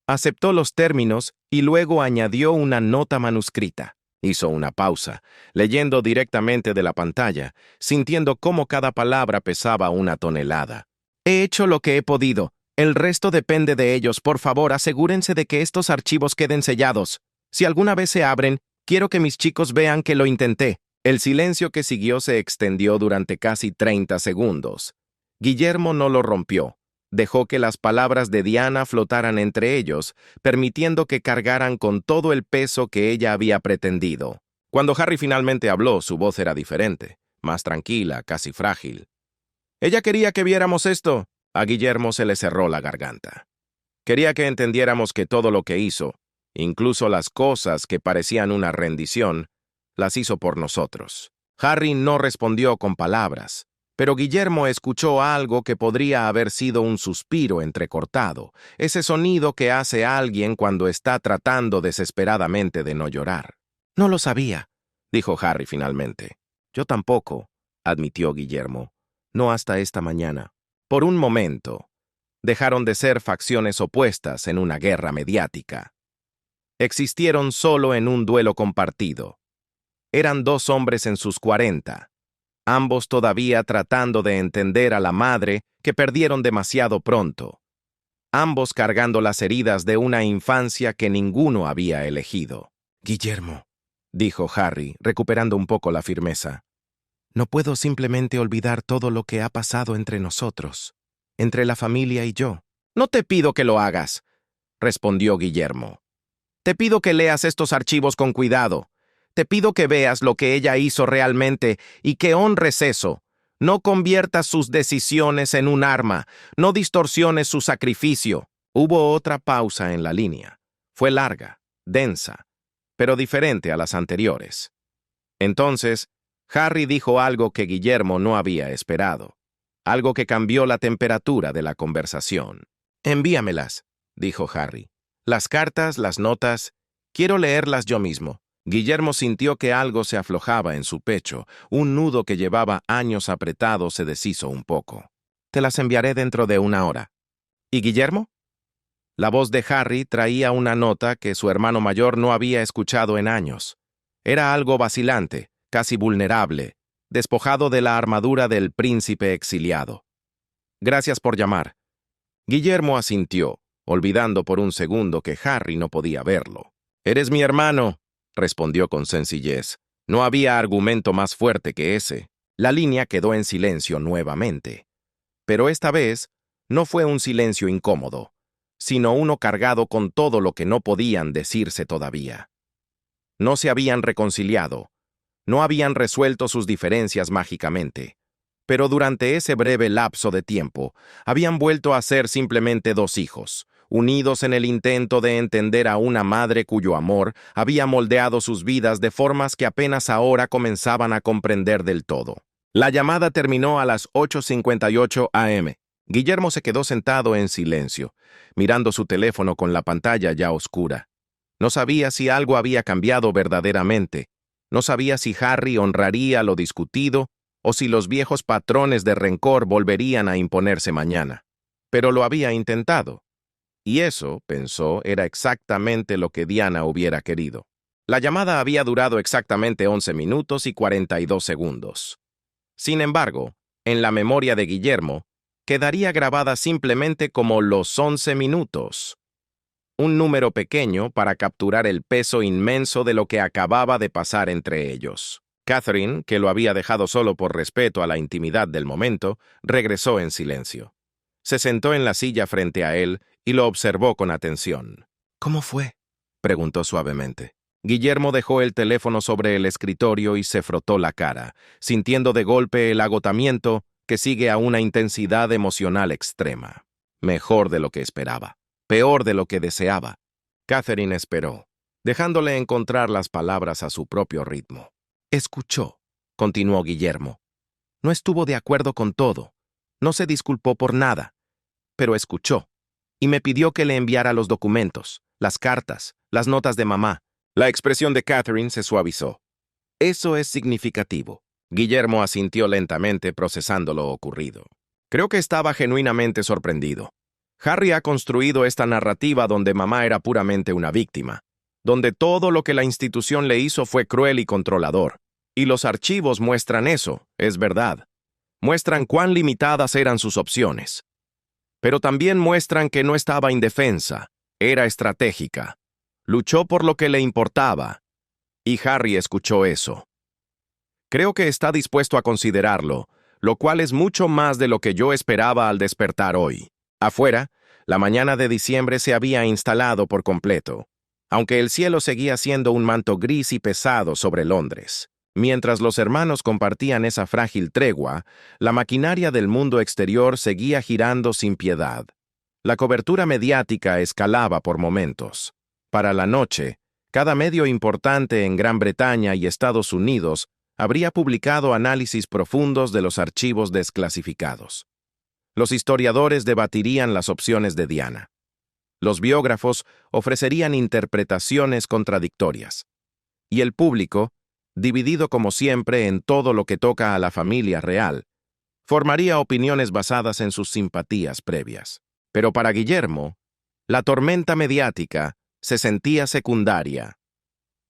Aceptó los términos y luego añadió una nota manuscrita». Hizo una pausa, leyendo directamente de la pantalla, sintiendo cómo cada palabra pesaba una tonelada. «He hecho lo que he podido. El resto depende de ellos. Por favor, asegúrense de que estos archivos queden sellados. Si alguna vez se abren, quiero que mis chicos vean que lo intenté». El silencio que siguió se extendió durante casi 30 segundos. Guillermo no lo rompió. Dejó que las palabras de Diana flotaran entre ellos, permitiendo que cargaran con todo el peso que ella había pretendido. Cuando Harry finalmente habló, su voz era diferente, más tranquila, casi frágil. «Ella quería que viéramos esto». A Guillermo se le cerró la garganta. «Quería que entendiéramos que todo lo que hizo, incluso las cosas que parecían una rendición, las hizo por nosotros». Harry no respondió con palabras, pero Guillermo escuchó algo que podría haber sido un suspiro entrecortado, ese sonido que hace alguien cuando está tratando desesperadamente de no llorar. «No lo sabía», dijo Harry finalmente. «Yo tampoco», admitió Guillermo. «No hasta esta mañana». Por un momento, dejaron de ser facciones opuestas en una guerra mediática. Existieron solo en un duelo compartido. Eran dos hombres en sus 40, ambos todavía tratando de entender a la madre que perdieron demasiado pronto, ambos cargando las heridas de una infancia que ninguno había elegido. «Guillermo», dijo Harry, recuperando un poco la firmeza, No puedo simplemente olvidar todo lo que ha pasado entre nosotros, entre la familia y yo. No te pido que lo hagas, respondió Guillermo. Te pido que leas estos archivos con cuidado. Te pido que veas lo que ella hizo realmente y que honres eso. No conviertas sus decisiones en un arma, no distorsiones su sacrificio. Hubo otra pausa en la línea. Fue larga, densa, pero diferente a las anteriores. Entonces, Harry dijo algo que Guillermo no había esperado, algo que cambió la temperatura de la conversación. «Envíamelas», dijo Harry. «Las cartas, las notas, quiero leerlas yo mismo». Guillermo sintió que algo se aflojaba en su pecho, un nudo que llevaba años apretado se deshizo un poco. «Te las enviaré dentro de 1 hora». «¿Y Guillermo?» La voz de Harry traía una nota que su hermano mayor no había escuchado en años. Era algo vacilante, casi vulnerable, despojado de la armadura del príncipe exiliado. «Gracias por llamar». Guillermo asintió, olvidando por un segundo que Harry no podía verlo. «Eres mi hermano», respondió con sencillez. No había argumento más fuerte que ese. La línea quedó en silencio nuevamente. Pero esta vez no fue un silencio incómodo, sino uno cargado con todo lo que no podían decirse todavía. No se habían reconciliado, no habían resuelto sus diferencias mágicamente, pero durante ese breve lapso de tiempo habían vuelto a ser simplemente dos hijos, unidos en el intento de entender a una madre cuyo amor había moldeado sus vidas de formas que apenas ahora comenzaban a comprender del todo. La llamada terminó a las 8:58 a.m. Guillermo se quedó sentado en silencio, mirando su teléfono con la pantalla ya oscura. No sabía si algo había cambiado verdaderamente. No sabía si Harry honraría lo discutido o si los viejos patrones de rencor volverían a imponerse mañana. Pero lo había intentado. Y eso, pensó, era exactamente lo que Diana hubiera querido. La llamada había durado exactamente 11 minutos y 42 segundos. Sin embargo, en la memoria de Guillermo, quedaría grabada simplemente como los 11 minutos. Un número pequeño para capturar el peso inmenso de lo que acababa de pasar entre ellos. Catherine, que lo había dejado solo por respeto a la intimidad del momento, regresó en silencio. Se sentó en la silla frente a él y lo observó con atención. «¿Cómo fue?», preguntó suavemente. Guillermo dejó el teléfono sobre el escritorio y se frotó la cara, sintiendo de golpe el agotamiento que sigue a una intensidad emocional extrema. Mejor de lo que esperaba, peor de lo que deseaba. Catherine esperó, dejándole encontrar las palabras a su propio ritmo. «Escuchó», continuó Guillermo. «No estuvo de acuerdo con todo, no se disculpó por nada, pero escuchó, y me pidió que le enviara los documentos, las cartas, las notas de mamá». La expresión de Catherine se suavizó. «Eso es significativo». Guillermo asintió lentamente procesando lo ocurrido. Creo que estaba genuinamente sorprendido. Harry ha construido esta narrativa donde mamá era puramente una víctima, donde todo lo que la institución le hizo fue cruel y controlador. Y los archivos muestran eso, es verdad. Muestran cuán limitadas eran sus opciones. Pero también muestran que no estaba indefensa, era estratégica. Luchó por lo que le importaba. Y Harry escuchó eso. Creo que está dispuesto a considerarlo, lo cual es mucho más de lo que yo esperaba al despertar hoy. Afuera, la mañana de diciembre se había instalado por completo, aunque el cielo seguía siendo un manto gris y pesado sobre Londres. Mientras los hermanos compartían esa frágil tregua, la maquinaria del mundo exterior seguía girando sin piedad. La cobertura mediática escalaba por momentos. Para la noche, cada medio importante en Gran Bretaña y Estados Unidos habría publicado análisis profundos de los archivos desclasificados. Los historiadores debatirían las opciones de Diana. Los biógrafos ofrecerían interpretaciones contradictorias. Y el público, dividido como siempre en todo lo que toca a la familia real, formaría opiniones basadas en sus simpatías previas. Pero para Guillermo, la tormenta mediática se sentía secundaria.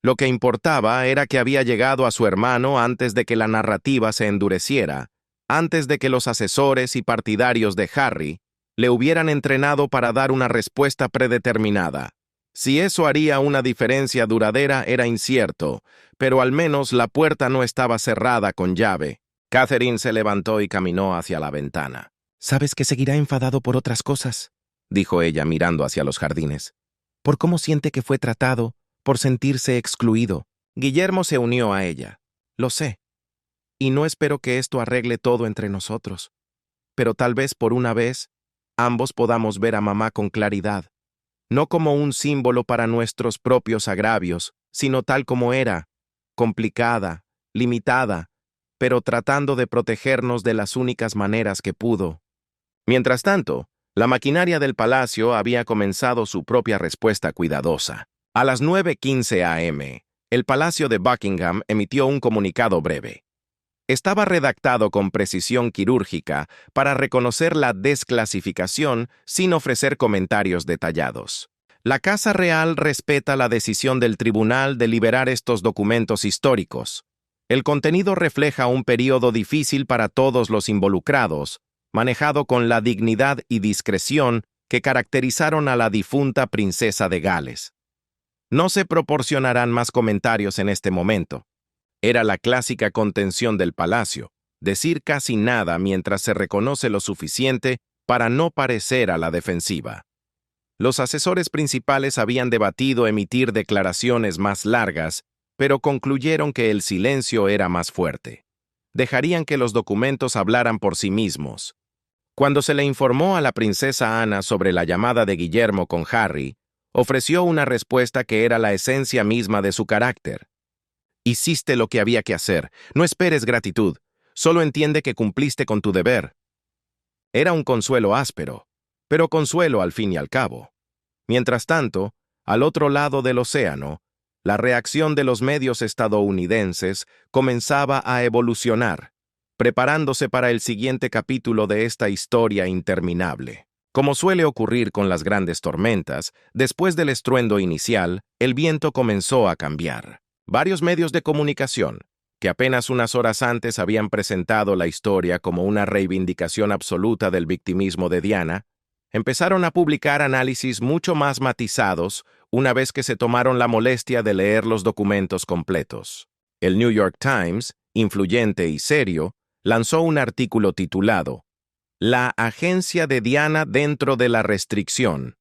Lo que importaba era que había llegado a su hermano antes de que la narrativa se endureciera, antes de que los asesores y partidarios de Harry le hubieran entrenado para dar una respuesta predeterminada. Si eso haría una diferencia duradera era incierto, pero al menos la puerta no estaba cerrada con llave. Catherine se levantó y caminó hacia la ventana. «Sabes que seguirá enfadado por otras cosas», dijo ella mirando hacia los jardines. «Por cómo siente que fue tratado, por sentirse excluido». Guillermo se unió a ella. «Lo sé. Y no espero que esto arregle todo entre nosotros. Pero tal vez por una vez, ambos podamos ver a mamá con claridad. No como un símbolo para nuestros propios agravios, sino tal como era, complicada, limitada, pero tratando de protegernos de las únicas maneras que pudo». Mientras tanto, la maquinaria del palacio había comenzado su propia respuesta cuidadosa. A las 9:15 a.m., el Palacio de Buckingham emitió un comunicado breve. Estaba redactado con precisión quirúrgica para reconocer la desclasificación sin ofrecer comentarios detallados. La Casa Real respeta la decisión del tribunal de liberar estos documentos históricos. El contenido refleja un periodo difícil para todos los involucrados, manejado con la dignidad y discreción que caracterizaron a la difunta princesa de Gales. No se proporcionarán más comentarios en este momento. Era la clásica contención del palacio, decir casi nada mientras se reconoce lo suficiente para no parecer a la defensiva. Los asesores principales habían debatido emitir declaraciones más largas, pero concluyeron que el silencio era más fuerte. Dejarían que los documentos hablaran por sí mismos. Cuando se le informó a la princesa Ana sobre la llamada de Guillermo con Harry, ofreció una respuesta que era la esencia misma de su carácter. «Hiciste lo que había que hacer. No esperes gratitud. Solo entiende que cumpliste con tu deber». Era un consuelo áspero, pero consuelo al fin y al cabo. Mientras tanto, al otro lado del océano, la reacción de los medios estadounidenses comenzaba a evolucionar, preparándose para el siguiente capítulo de esta historia interminable. Como suele ocurrir con las grandes tormentas, después del estruendo inicial, el viento comenzó a cambiar. Varios medios de comunicación, que apenas unas horas antes habían presentado la historia como una reivindicación absoluta del victimismo de Diana, empezaron a publicar análisis mucho más matizados una vez que se tomaron la molestia de leer los documentos completos. El New York Times, influyente y serio, lanzó un artículo titulado «La agencia de Diana dentro de la restricción».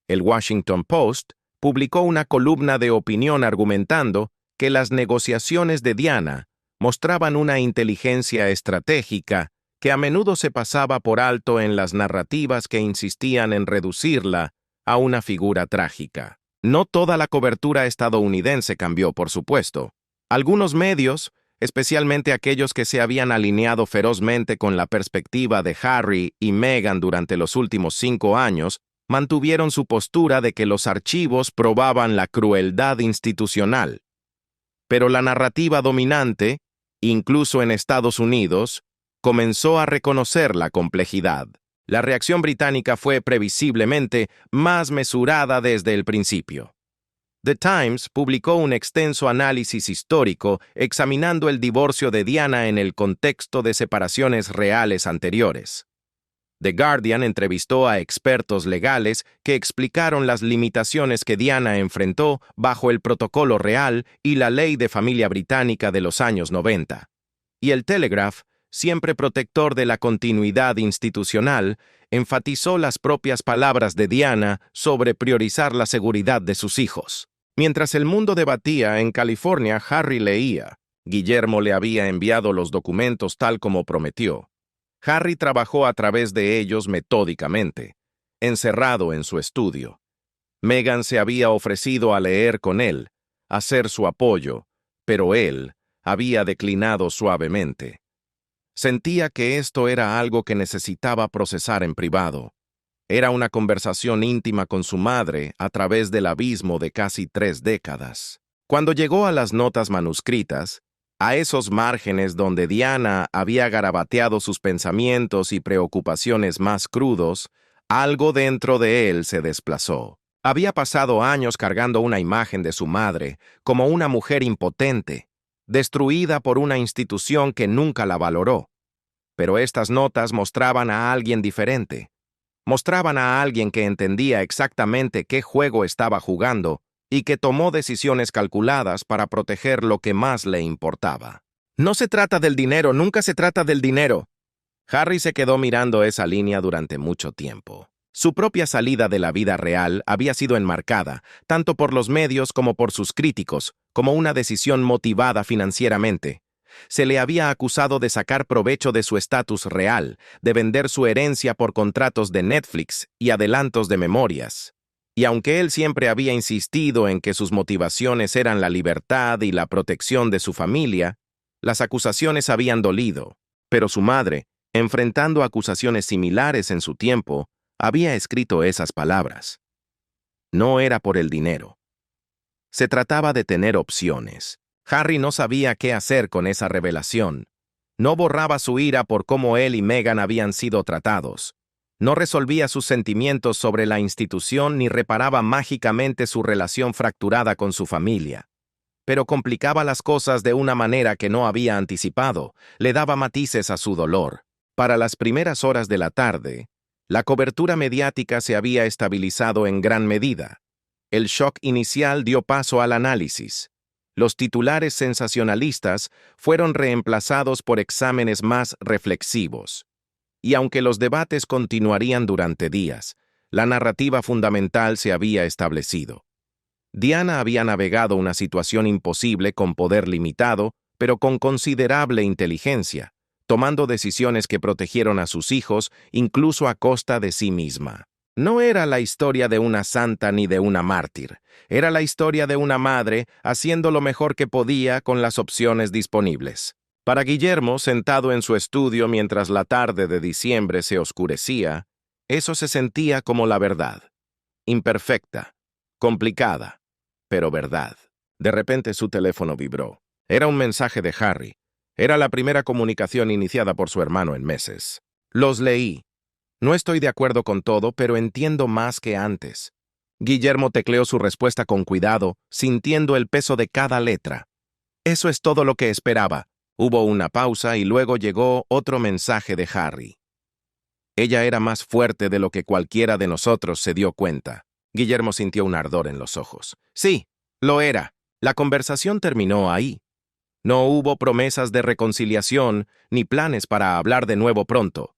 El Washington Post publicó una columna de opinión argumentando que las negociaciones de Diana mostraban una inteligencia estratégica que a menudo se pasaba por alto en las narrativas que insistían en reducirla a una figura trágica. No toda la cobertura estadounidense cambió, por supuesto. Algunos medios, especialmente aquellos que se habían alineado ferozmente con la perspectiva de Harry y Meghan durante los últimos 5 años, mantuvieron su postura de que los archivos probaban la crueldad institucional. Pero la narrativa dominante, incluso en Estados Unidos, comenzó a reconocer la complejidad. La reacción británica fue previsiblemente más mesurada desde el principio. The Times publicó un extenso análisis histórico examinando el divorcio de Diana en el contexto de separaciones reales anteriores. The Guardian entrevistó a expertos legales que explicaron las limitaciones que Diana enfrentó bajo el protocolo real y la ley de familia británica de los años 90. Y el Telegraph, siempre protector de la continuidad institucional, enfatizó las propias palabras de Diana sobre priorizar la seguridad de sus hijos. Mientras el mundo debatía, en California Harry leía. Guillermo le había enviado los documentos tal como prometió. Harry trabajó a través de ellos metódicamente, encerrado en su estudio. Meghan se había ofrecido a leer con él, a ser su apoyo, pero él había declinado suavemente. Sentía que esto era algo que necesitaba procesar en privado. Era una conversación íntima con su madre a través del abismo de casi 3 décadas. Cuando llegó a las notas manuscritas, a esos márgenes donde Diana había garabateado sus pensamientos y preocupaciones más crudos, algo dentro de él se desplazó. Había pasado años cargando una imagen de su madre como una mujer impotente, destruida por una institución que nunca la valoró. Pero estas notas mostraban a alguien diferente. Mostraban a alguien que entendía exactamente qué juego estaba jugando y que tomó decisiones calculadas para proteger lo que más le importaba. No se trata del dinero, nunca se trata del dinero. Harry se quedó mirando esa línea durante mucho tiempo. Su propia salida de la vida real había sido enmarcada, tanto por los medios como por sus críticos, como una decisión motivada financieramente. Se le había acusado de sacar provecho de su estatus real, de vender su herencia por contratos de Netflix y adelantos de memorias. Y aunque él siempre había insistido en que sus motivaciones eran la libertad y la protección de su familia, las acusaciones habían dolido. Pero su madre, enfrentando acusaciones similares en su tiempo, había escrito esas palabras. No era por el dinero. Se trataba de tener opciones. Harry no sabía qué hacer con esa revelación. No borraba su ira por cómo él y Meghan habían sido tratados. No resolvía sus sentimientos sobre la institución ni reparaba mágicamente su relación fracturada con su familia. Pero complicaba las cosas de una manera que no había anticipado, le daba matices a su dolor. Para las primeras horas de la tarde, la cobertura mediática se había estabilizado en gran medida. El shock inicial dio paso al análisis. Los titulares sensacionalistas fueron reemplazados por exámenes más reflexivos. Y aunque los debates continuarían durante días, la narrativa fundamental se había establecido. Diana había navegado una situación imposible con poder limitado, pero con considerable inteligencia, tomando decisiones que protegieron a sus hijos incluso a costa de sí misma. No era la historia de una santa ni de una mártir, era la historia de una madre haciendo lo mejor que podía con las opciones disponibles. Para Guillermo, sentado en su estudio mientras la tarde de diciembre se oscurecía, eso se sentía como la verdad. Imperfecta, complicada, pero verdad. De repente su teléfono vibró. Era un mensaje de Harry. Era la primera comunicación iniciada por su hermano en meses. Los leí. No estoy de acuerdo con todo, pero entiendo más que antes. Guillermo tecleó su respuesta con cuidado, sintiendo el peso de cada letra. Eso es todo lo que esperaba. Hubo una pausa y luego llegó otro mensaje de Harry. Ella era más fuerte de lo que cualquiera de nosotros se dio cuenta. Guillermo sintió un ardor en los ojos. Sí, lo era. La conversación terminó ahí. No hubo promesas de reconciliación ni planes para hablar de nuevo pronto.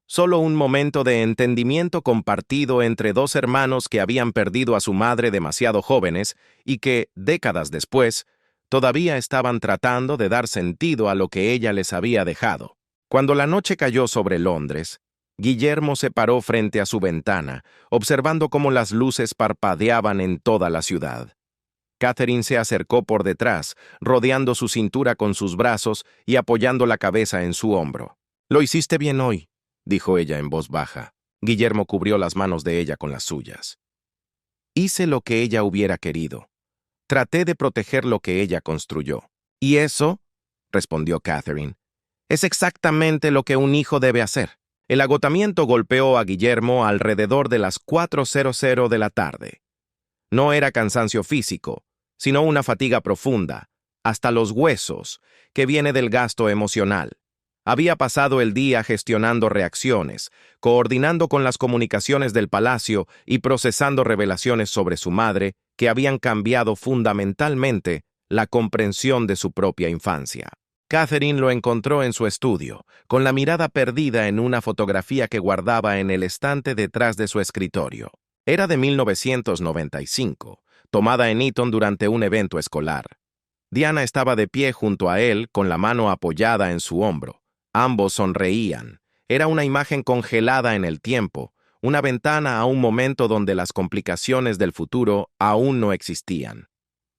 Solo un momento de entendimiento compartido entre dos hermanos que habían perdido a su madre demasiado jóvenes y que, décadas después, todavía estaban tratando de dar sentido a lo que ella les había dejado. Cuando la noche cayó sobre Londres, Guillermo se paró frente a su ventana, observando cómo las luces parpadeaban en toda la ciudad. Catherine se acercó por detrás, rodeando su cintura con sus brazos y apoyando la cabeza en su hombro. «Lo hiciste bien hoy», dijo ella en voz baja. Guillermo cubrió las manos de ella con las suyas. «Hice lo que ella hubiera querido. Traté de proteger lo que ella construyó». «¿Y eso?», respondió Catherine, «es exactamente lo que un hijo debe hacer». El agotamiento golpeó a Guillermo alrededor de las 4:00 de la tarde. No era cansancio físico, sino una fatiga profunda, hasta los huesos, que viene del gasto emocional. Había pasado el día gestionando reacciones, coordinando con las comunicaciones del palacio y procesando revelaciones sobre su madre que habían cambiado fundamentalmente la comprensión de su propia infancia. Catherine lo encontró en su estudio, con la mirada perdida en una fotografía que guardaba en el estante detrás de su escritorio. Era de 1995, tomada en Eton durante un evento escolar. Diana estaba de pie junto a él, con la mano apoyada en su hombro. Ambos sonreían. Era una imagen congelada en el tiempo, una ventana a un momento donde las complicaciones del futuro aún no existían.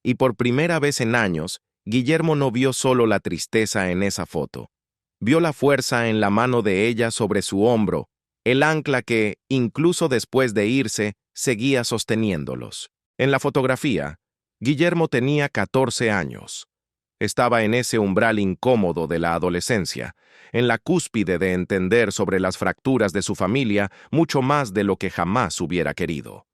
Y por primera vez en años, Guillermo no vio solo la tristeza en esa foto. Vio la fuerza en la mano de ella sobre su hombro, el ancla que, incluso después de irse, seguía sosteniéndolos. En la fotografía, Guillermo tenía 14 años. Estaba en ese umbral incómodo de la adolescencia, en la cúspide de entender sobre las fracturas de su familia mucho más de lo que jamás hubiera querido.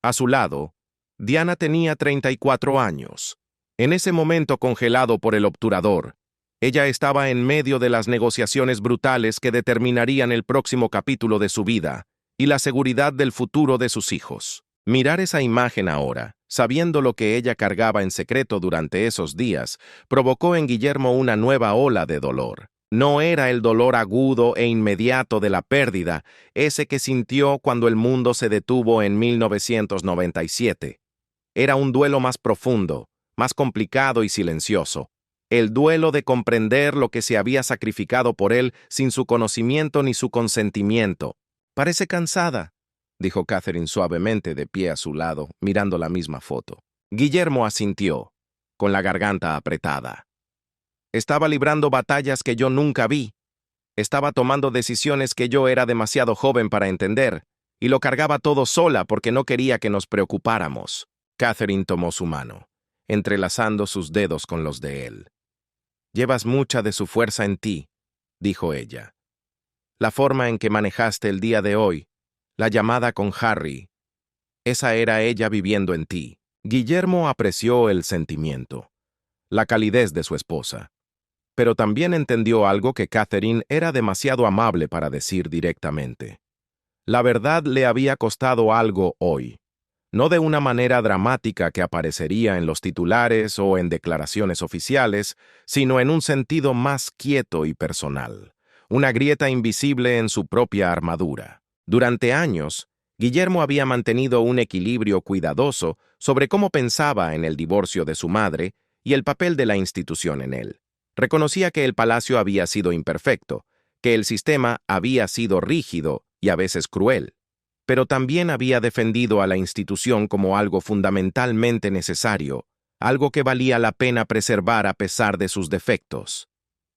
A su lado, Diana tenía 34 años. En ese momento congelado por el obturador, ella estaba en medio de las negociaciones brutales que determinarían el próximo capítulo de su vida y la seguridad del futuro de sus hijos. Mirar esa imagen ahora, sabiendo lo que ella cargaba en secreto durante esos días, provocó en Guillermo una nueva ola de dolor. No era el dolor agudo e inmediato de la pérdida, ese que sintió cuando el mundo se detuvo en 1997. Era un duelo más profundo, más complicado y silencioso. El duelo de comprender lo que se había sacrificado por él sin su conocimiento ni su consentimiento. «Parece cansada», dijo Catherine suavemente de pie a su lado, mirando la misma foto. Guillermo asintió, con la garganta apretada. Estaba librando batallas que yo nunca vi. Estaba tomando decisiones que yo era demasiado joven para entender, y lo cargaba todo sola porque no quería que nos preocupáramos. Catherine tomó su mano, entrelazando sus dedos con los de él. «Llevas mucha de su fuerza en ti», dijo ella. «La forma en que manejaste el día de hoy, la llamada con Harry, esa era ella viviendo en ti». Guillermo apreció el sentimiento, la calidez de su esposa, pero también entendió algo que Catherine era demasiado amable para decir directamente. La verdad le había costado algo hoy, no de una manera dramática que aparecería en los titulares o en declaraciones oficiales, sino en un sentido más quieto y personal, una grieta invisible en su propia armadura. Durante años, Guillermo había mantenido un equilibrio cuidadoso sobre cómo pensaba en el divorcio de su madre y el papel de la institución en él. Reconocía que el palacio había sido imperfecto, que el sistema había sido rígido y a veces cruel, pero también había defendido a la institución como algo fundamentalmente necesario, algo que valía la pena preservar a pesar de sus defectos.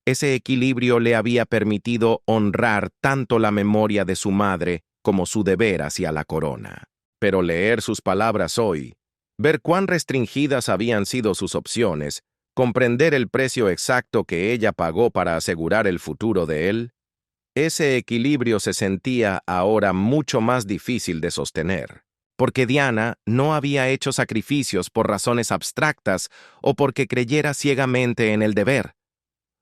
Ese equilibrio le había permitido honrar tanto la memoria de su madre como su deber hacia la corona. Pero leer sus palabras hoy, ver cuán restringidas habían sido sus opciones, comprender el precio exacto que ella pagó para asegurar el futuro de él, ese equilibrio se sentía ahora mucho más difícil de sostener, porque Diana no había hecho sacrificios por razones abstractas o porque creyera ciegamente en el deber.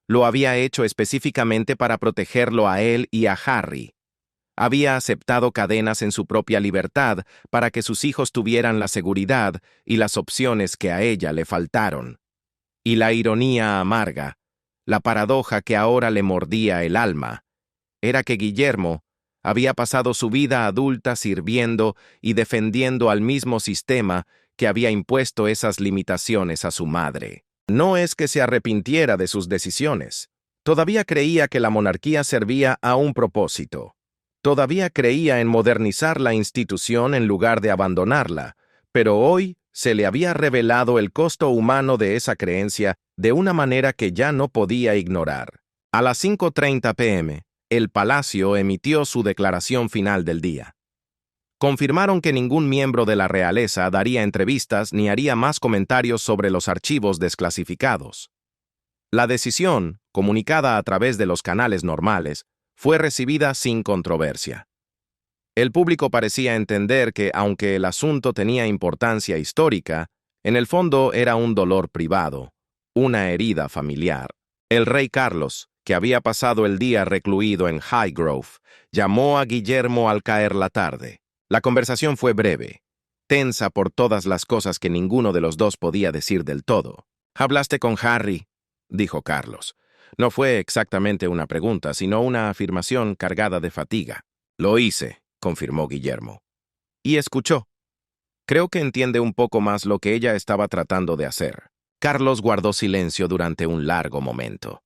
Lo había hecho específicamente para protegerlo a él y a Harry. Había aceptado cadenas en su propia libertad para que sus hijos tuvieran la seguridad y las opciones que a ella le faltaron. Y la ironía amarga, la paradoja que ahora le mordía el alma, era que Guillermo había pasado su vida adulta sirviendo y defendiendo al mismo sistema que había impuesto esas limitaciones a su madre. No es que se arrepintiera de sus decisiones. Todavía creía que la monarquía servía a un propósito. Todavía creía en modernizar la institución en lugar de abandonarla, pero hoy se le había revelado el costo humano de esa creencia de una manera que ya no podía ignorar. A las 5:30 p.m., el palacio emitió su declaración final del día. Confirmaron que ningún miembro de la realeza daría entrevistas ni haría más comentarios sobre los archivos desclasificados. La decisión, comunicada a través de los canales normales, fue recibida sin controversia. El público parecía entender que, aunque el asunto tenía importancia histórica, en el fondo era un dolor privado, una herida familiar. El rey Carlos, que había pasado el día recluido en Highgrove, llamó a Guillermo al caer la tarde. La conversación fue breve, tensa por todas las cosas que ninguno de los dos podía decir del todo. «¿Hablaste con Harry?», dijo Carlos. No fue exactamente una pregunta, sino una afirmación cargada de fatiga. «Lo hice», confirmó Guillermo. «Y escuchó. Creo que entiende un poco más lo que ella estaba tratando de hacer». Carlos guardó silencio durante un largo momento.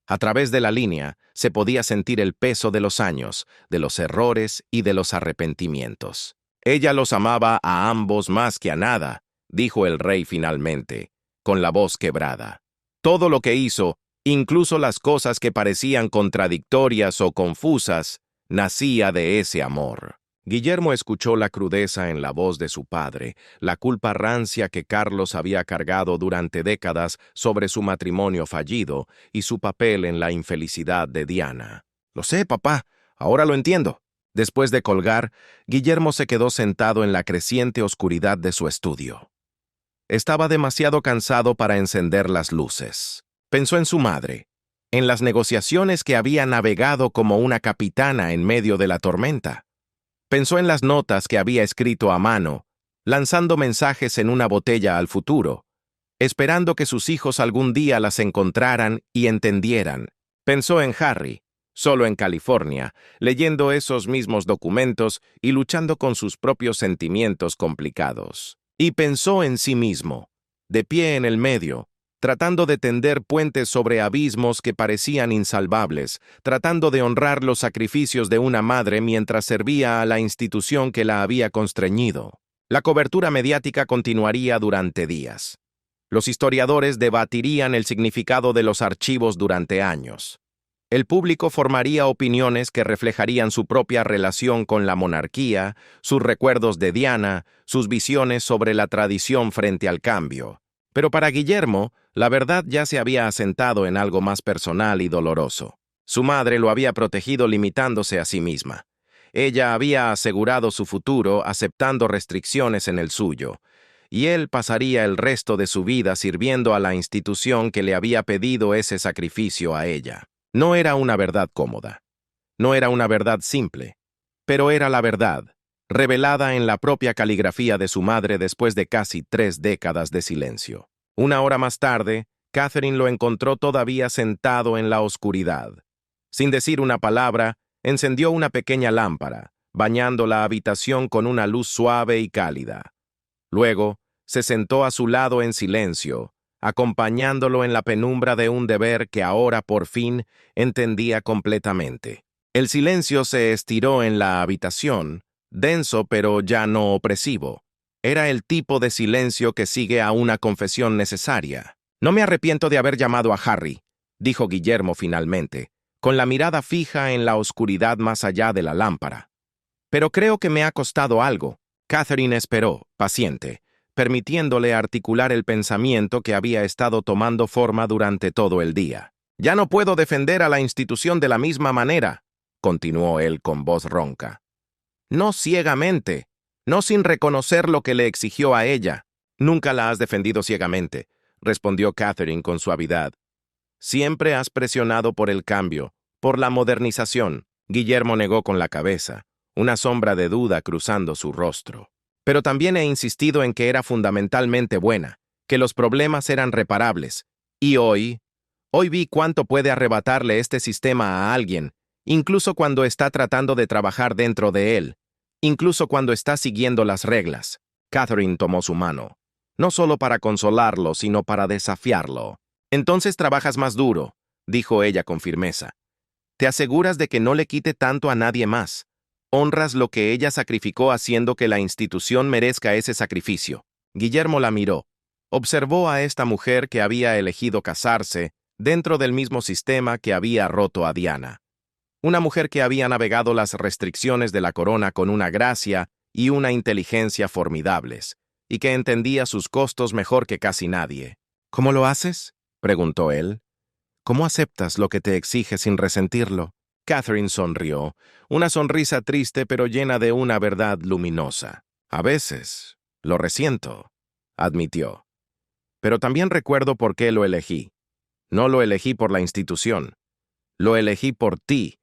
A través de la línea se podía sentir el peso de los años, de los errores y de los arrepentimientos. «Ella los amaba a ambos más que a nada», dijo el rey finalmente, con la voz quebrada. «Todo lo que hizo, incluso las cosas que parecían contradictorias o confusas, nacía de ese amor». Guillermo escuchó la crudeza en la voz de su padre, la culpa rancia que Carlos había cargado durante décadas sobre su matrimonio fallido y su papel en la infelicidad de Diana. «Lo sé, papá, ahora lo entiendo». Después de colgar, Guillermo se quedó sentado en la creciente oscuridad de su estudio. Estaba demasiado cansado para encender las luces. Pensó en su madre, en las negociaciones que había navegado como una capitana en medio de la tormenta. Pensó en las notas que había escrito a mano, lanzando mensajes en una botella al futuro, esperando que sus hijos algún día las encontraran y entendieran. Pensó en Harry, solo en California, leyendo esos mismos documentos y luchando con sus propios sentimientos complicados. Y pensó en sí mismo, de pie en el medio, tratando de tender puentes sobre abismos que parecían insalvables, tratando de honrar los sacrificios de una madre mientras servía a la institución que la había constreñido. La cobertura mediática continuaría durante días. Los historiadores debatirían el significado de los archivos durante años. El público formaría opiniones que reflejarían su propia relación con la monarquía, sus recuerdos de Diana, sus visiones sobre la tradición frente al cambio. Pero para Guillermo, la verdad ya se había asentado en algo más personal y doloroso. Su madre lo había protegido limitándose a sí misma. Ella había asegurado su futuro aceptando restricciones en el suyo, y él pasaría el resto de su vida sirviendo a la institución que le había pedido ese sacrificio a ella. No era una verdad cómoda. No era una verdad simple, pero era la verdad, revelada en la propia caligrafía de su madre después de casi 3 décadas de silencio. Una hora más tarde, Catherine lo encontró todavía sentado en la oscuridad. Sin decir una palabra, encendió una pequeña lámpara, bañando la habitación con una luz suave y cálida. Luego, se sentó a su lado en silencio, acompañándolo en la penumbra de un deber que ahora por fin entendía completamente. El silencio se estiró en la habitación, denso pero ya no opresivo. Era el tipo de silencio que sigue a una confesión necesaria. «No me arrepiento de haber llamado a Harry», dijo Guillermo finalmente, con la mirada fija en la oscuridad más allá de la lámpara. «Pero creo que me ha costado algo». Catherine esperó, paciente, permitiéndole articular el pensamiento que había estado tomando forma durante todo el día. «Ya no puedo defender a la institución de la misma manera», continuó él con voz ronca. «No ciegamente, no sin reconocer lo que le exigió a ella». «Nunca la has defendido ciegamente», respondió Catherine con suavidad. «Siempre has presionado por el cambio, por la modernización». Guillermo negó con la cabeza, una sombra de duda cruzando su rostro. «Pero también he insistido en que era fundamentalmente buena, que los problemas eran reparables. Y hoy vi cuánto puede arrebatarle este sistema a alguien, incluso cuando está tratando de trabajar dentro de él, incluso cuando está siguiendo las reglas». Catherine tomó su mano, no solo para consolarlo, sino para desafiarlo. «Entonces trabajas más duro», dijo ella con firmeza. «Te aseguras de que no le quite tanto a nadie más. Honras lo que ella sacrificó haciendo que la institución merezca ese sacrificio». Guillermo la miró. Observó a esta mujer que había elegido casarse dentro del mismo sistema que había roto a Diana. Una mujer que había navegado las restricciones de la corona con una gracia y una inteligencia formidables, y que entendía sus costos mejor que casi nadie. «¿Cómo lo haces?», preguntó él. «¿Cómo aceptas lo que te exige sin resentirlo?». Catherine sonrió, una sonrisa triste pero llena de una verdad luminosa. «A veces lo resiento», admitió. «Pero también recuerdo por qué lo elegí. No lo elegí por la institución. Lo elegí por ti,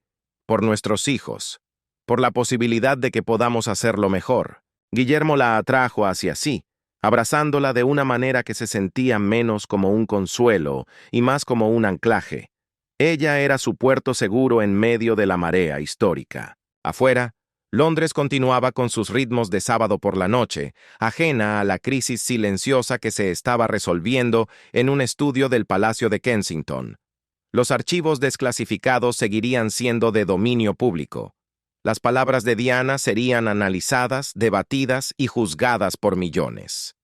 por nuestros hijos, por la posibilidad de que podamos hacerlo mejor». Guillermo la atrajo hacia sí, abrazándola de una manera que se sentía menos como un consuelo y más como un anclaje. Ella era su puerto seguro en medio de la marea histórica. Afuera, Londres continuaba con sus ritmos de sábado por la noche, ajena a la crisis silenciosa que se estaba resolviendo en un estudio del Palacio de Kensington. Los archivos desclasificados seguirían siendo de dominio público. Las palabras de Diana serían analizadas, debatidas y juzgadas por millones.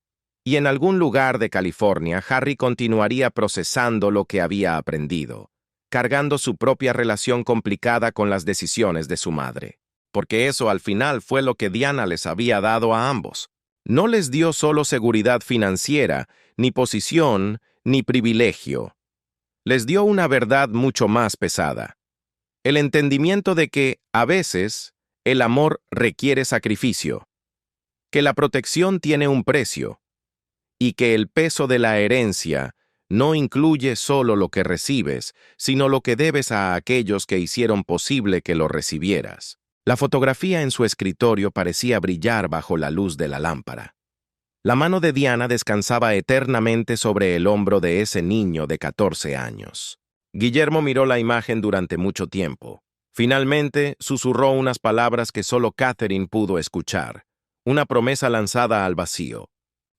Y en algún lugar de California, Harry continuaría procesando lo que había aprendido, cargando su propia relación complicada con las decisiones de su madre. Porque eso al final fue lo que Diana les había dado a ambos. No les dio solo seguridad financiera, ni posición, ni privilegio. Les dio una verdad mucho más pesada. El entendimiento de que, a veces, el amor requiere sacrificio, que la protección tiene un precio, y que el peso de la herencia no incluye solo lo que recibes, sino lo que debes a aquellos que hicieron posible que lo recibieras. La fotografía en su escritorio parecía brillar bajo la luz de la lámpara. La mano de Diana descansaba eternamente sobre el hombro de ese niño de 14 años. Guillermo miró la imagen durante mucho tiempo. Finalmente, susurró unas palabras que solo Catherine pudo escuchar, una promesa lanzada al vacío.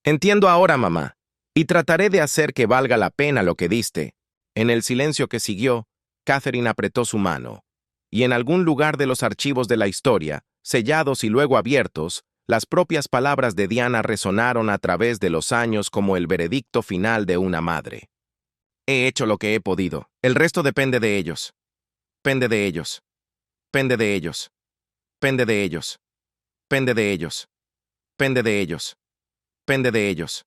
Entiendo ahora, mamá, y trataré de hacer que valga la pena lo que diste. En el silencio que siguió, Catherine apretó su mano, y en algún lugar de los archivos de la historia, sellados y luego abiertos, las propias palabras de Diana resonaron a través de los años como el veredicto final de una madre. He hecho lo que he podido. El resto depende de ellos. Pende de ellos. Pende de ellos. Pende de ellos. Pende de ellos. Pende de ellos. Pende de ellos.